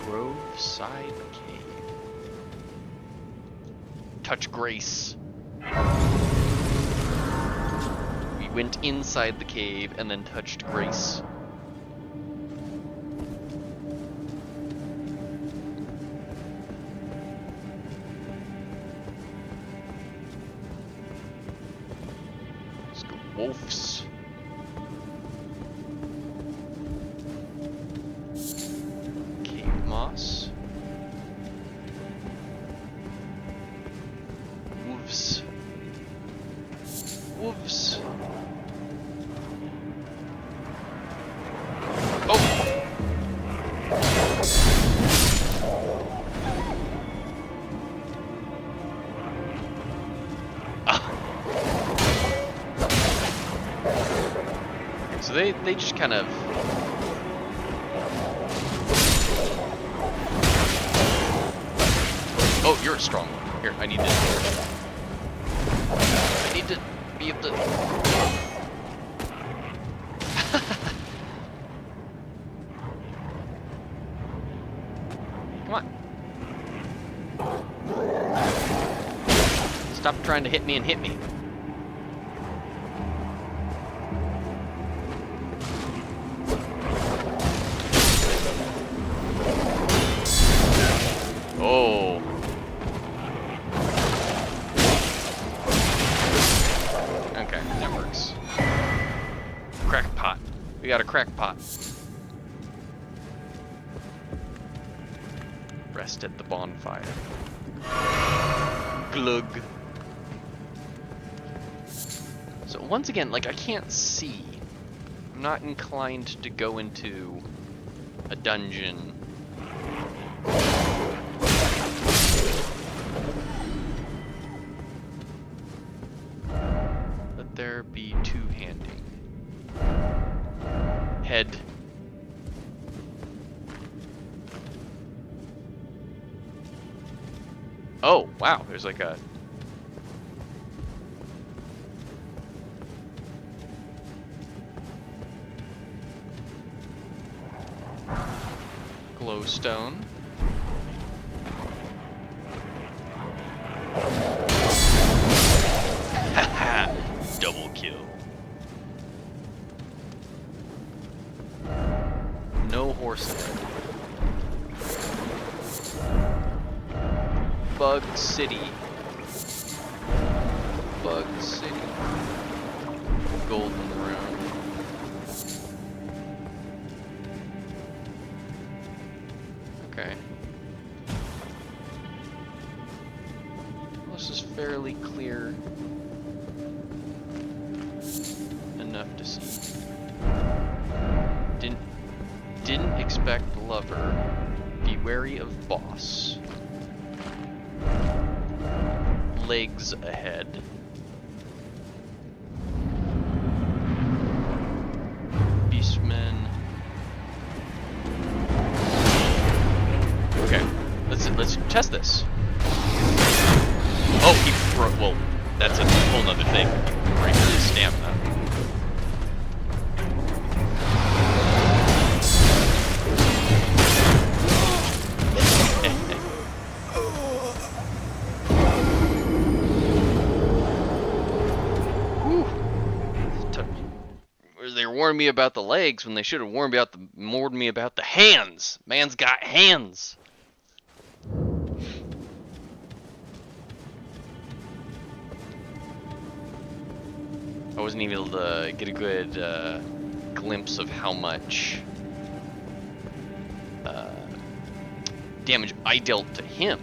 Grove Side Cave. Touch Grace. We went inside the cave and then touched Grace. Let's go wolves. Cave moss. Wolves. Wolves. Oh! Ah. So they just kind of... Oh, you're a strong one. Here, I need to be able to... Come on. Stop trying to hit me and hit me. got a crackpot. Rest at the bonfire. Glug. So once again, like, I can't see. I'm not inclined to go into a dungeon. Let there be two-handing. Head. Oh, wow, there's like a... glowstone. Haha! Double kill. No horse head. Bug City. Bug City. Golden Rune. Okay. This is fairly clear enough to see. Didn't expect lover. Be wary of boss. Legs ahead. Beastmen. Okay, let's test this. Oh, he well, that's a whole nother thing. Break his stamina. They warned me about the legs when they should have warned me about the hands. Man's got hands. I wasn't even able to get a good glimpse of how much damage I dealt to him.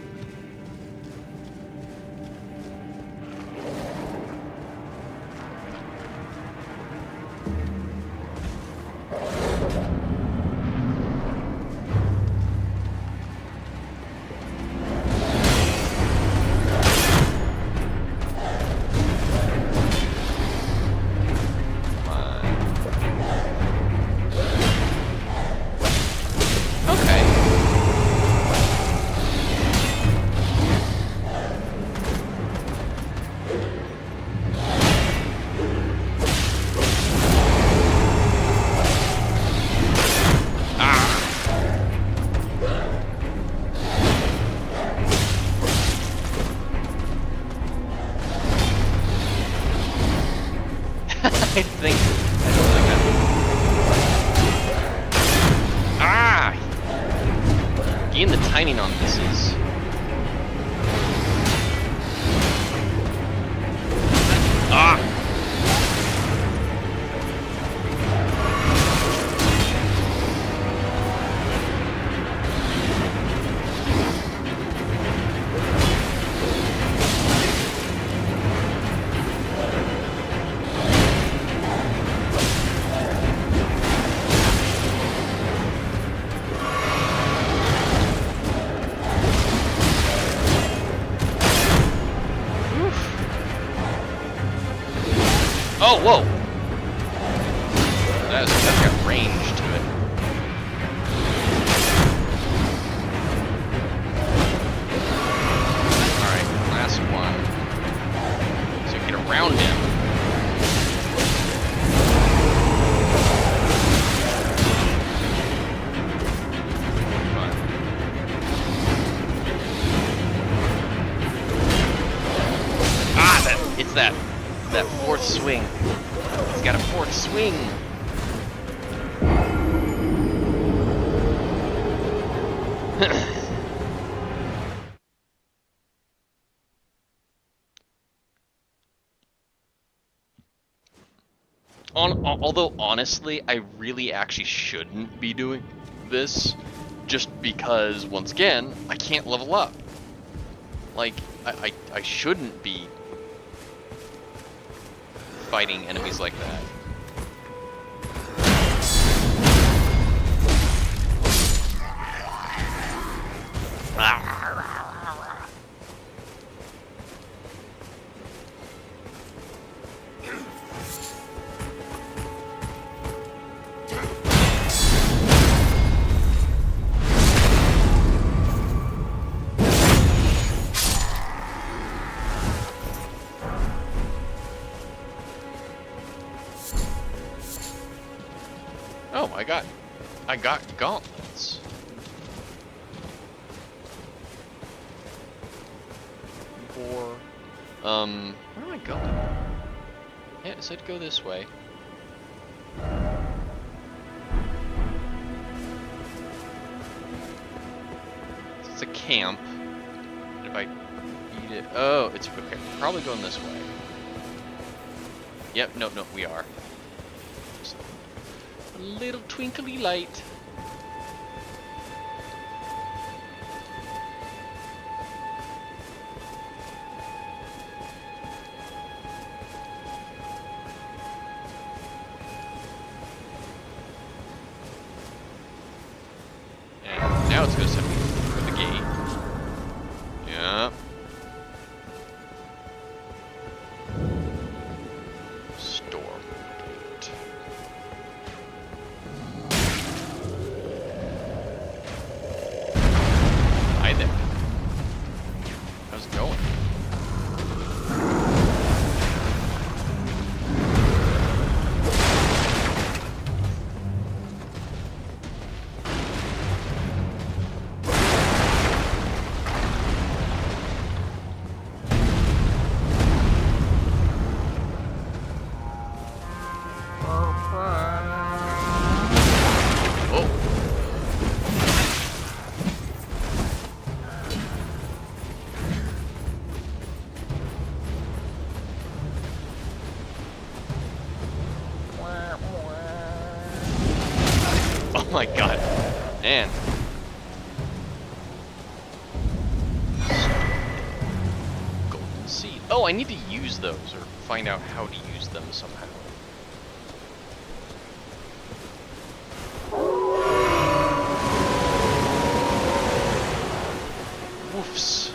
I think gain the timing on this is oh, whoa! That's got range to it. Alright, last one. So get around him. It's that fourth swing. He's got a fourth swing. Although honestly, I really actually shouldn't be doing this, just because once again I can't level up. Like I shouldn't be fighting enemies like that. Oh, I got gauntlets. Or, where am I going? Yeah, it said go this way. It's a camp. If I eat it, oh, it's okay. Probably going this way. Yep, no, we are. A little twinkly light. And now it's going to send me through the gate. Yep. Storm gate. Hi there. How's it going? Oh my god. Man. Golden seed. Oh, I need to use those or find out how to use them somehow. Woofs.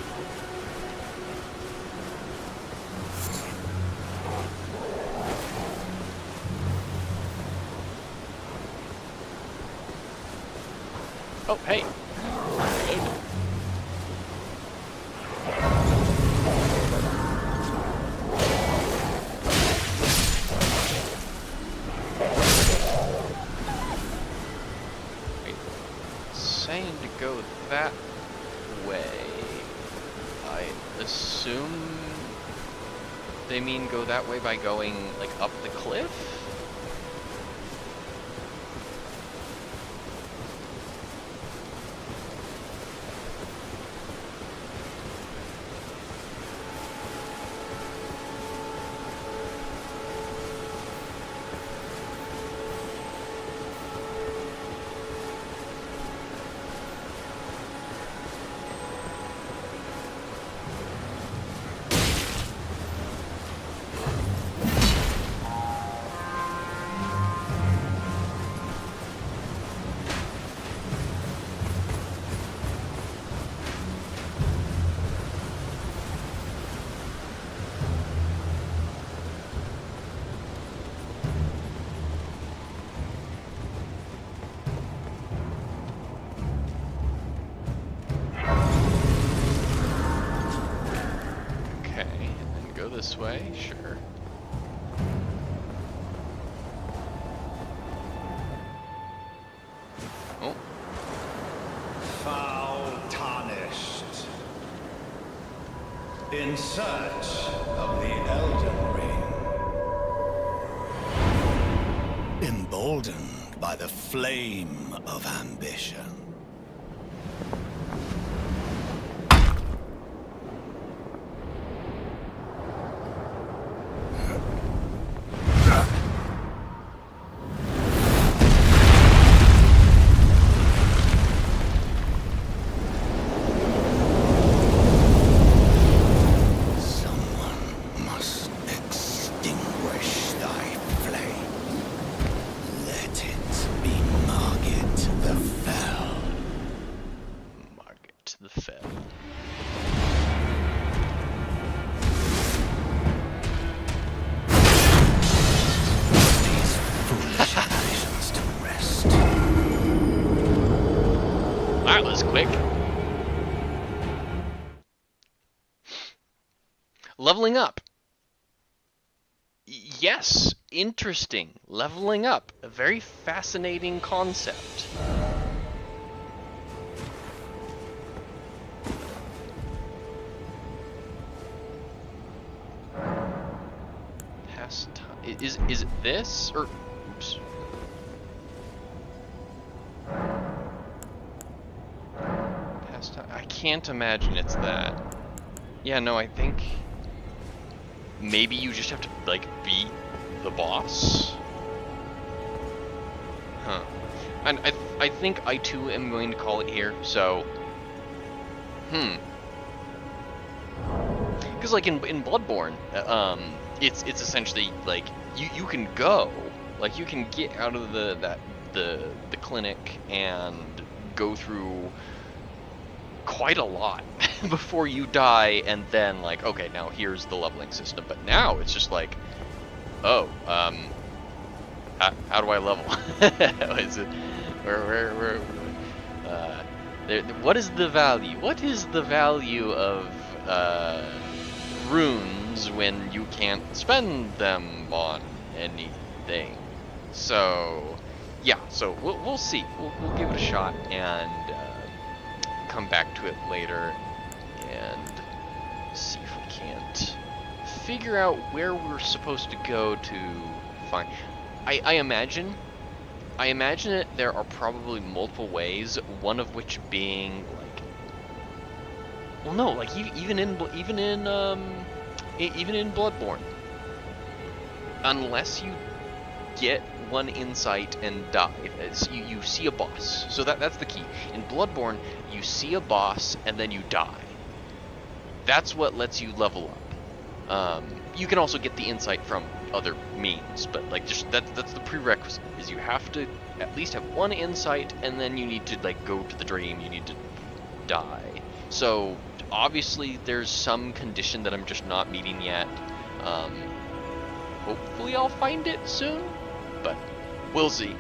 Oh, hey. Wait. Saying to go that way. I assume they mean go that way by going, like, up the cliff? This way, sure. Oh. Foul tarnished. In search of the Elden Ring. Emboldened by the flame of ambition. the fifth. These foolish ambitions to rest. That was quick. Leveling up. Yes, interesting. Leveling up. A very fascinating concept. Past time. Is it this? Or oops. Past time. I can't imagine it's that. Yeah, no, I think maybe you just have to, like, beat the boss. Huh. And I think I too am going to call it here, so... Because, like, in Bloodborne, it's essentially, like, you can go, like, you can get out of the clinic and go through quite a lot before you die, and then, like, okay, now here's the leveling system. But now it's just like, oh, how do I level? Is it where what is the value? What is the value of runes when you can't spend them on anything? So yeah, so we'll see. We'll give it a shot and come back to it later and see if we can't figure out where we're supposed to go to find. I imagine that there are probably multiple ways, one of which being like, well, no, like even in Bloodborne, unless you get one insight and die, you see a boss. So that's the key. In Bloodborne, you see a boss and then you die. That's what lets you level up. You can also get the insight from other means, but like just that's the prerequisite, is you have to at least have one insight, and then you need to like go to the dream, you need to die. So obviously there's some condition that I'm just not meeting yet. Hopefully I'll find it soon, but we'll see.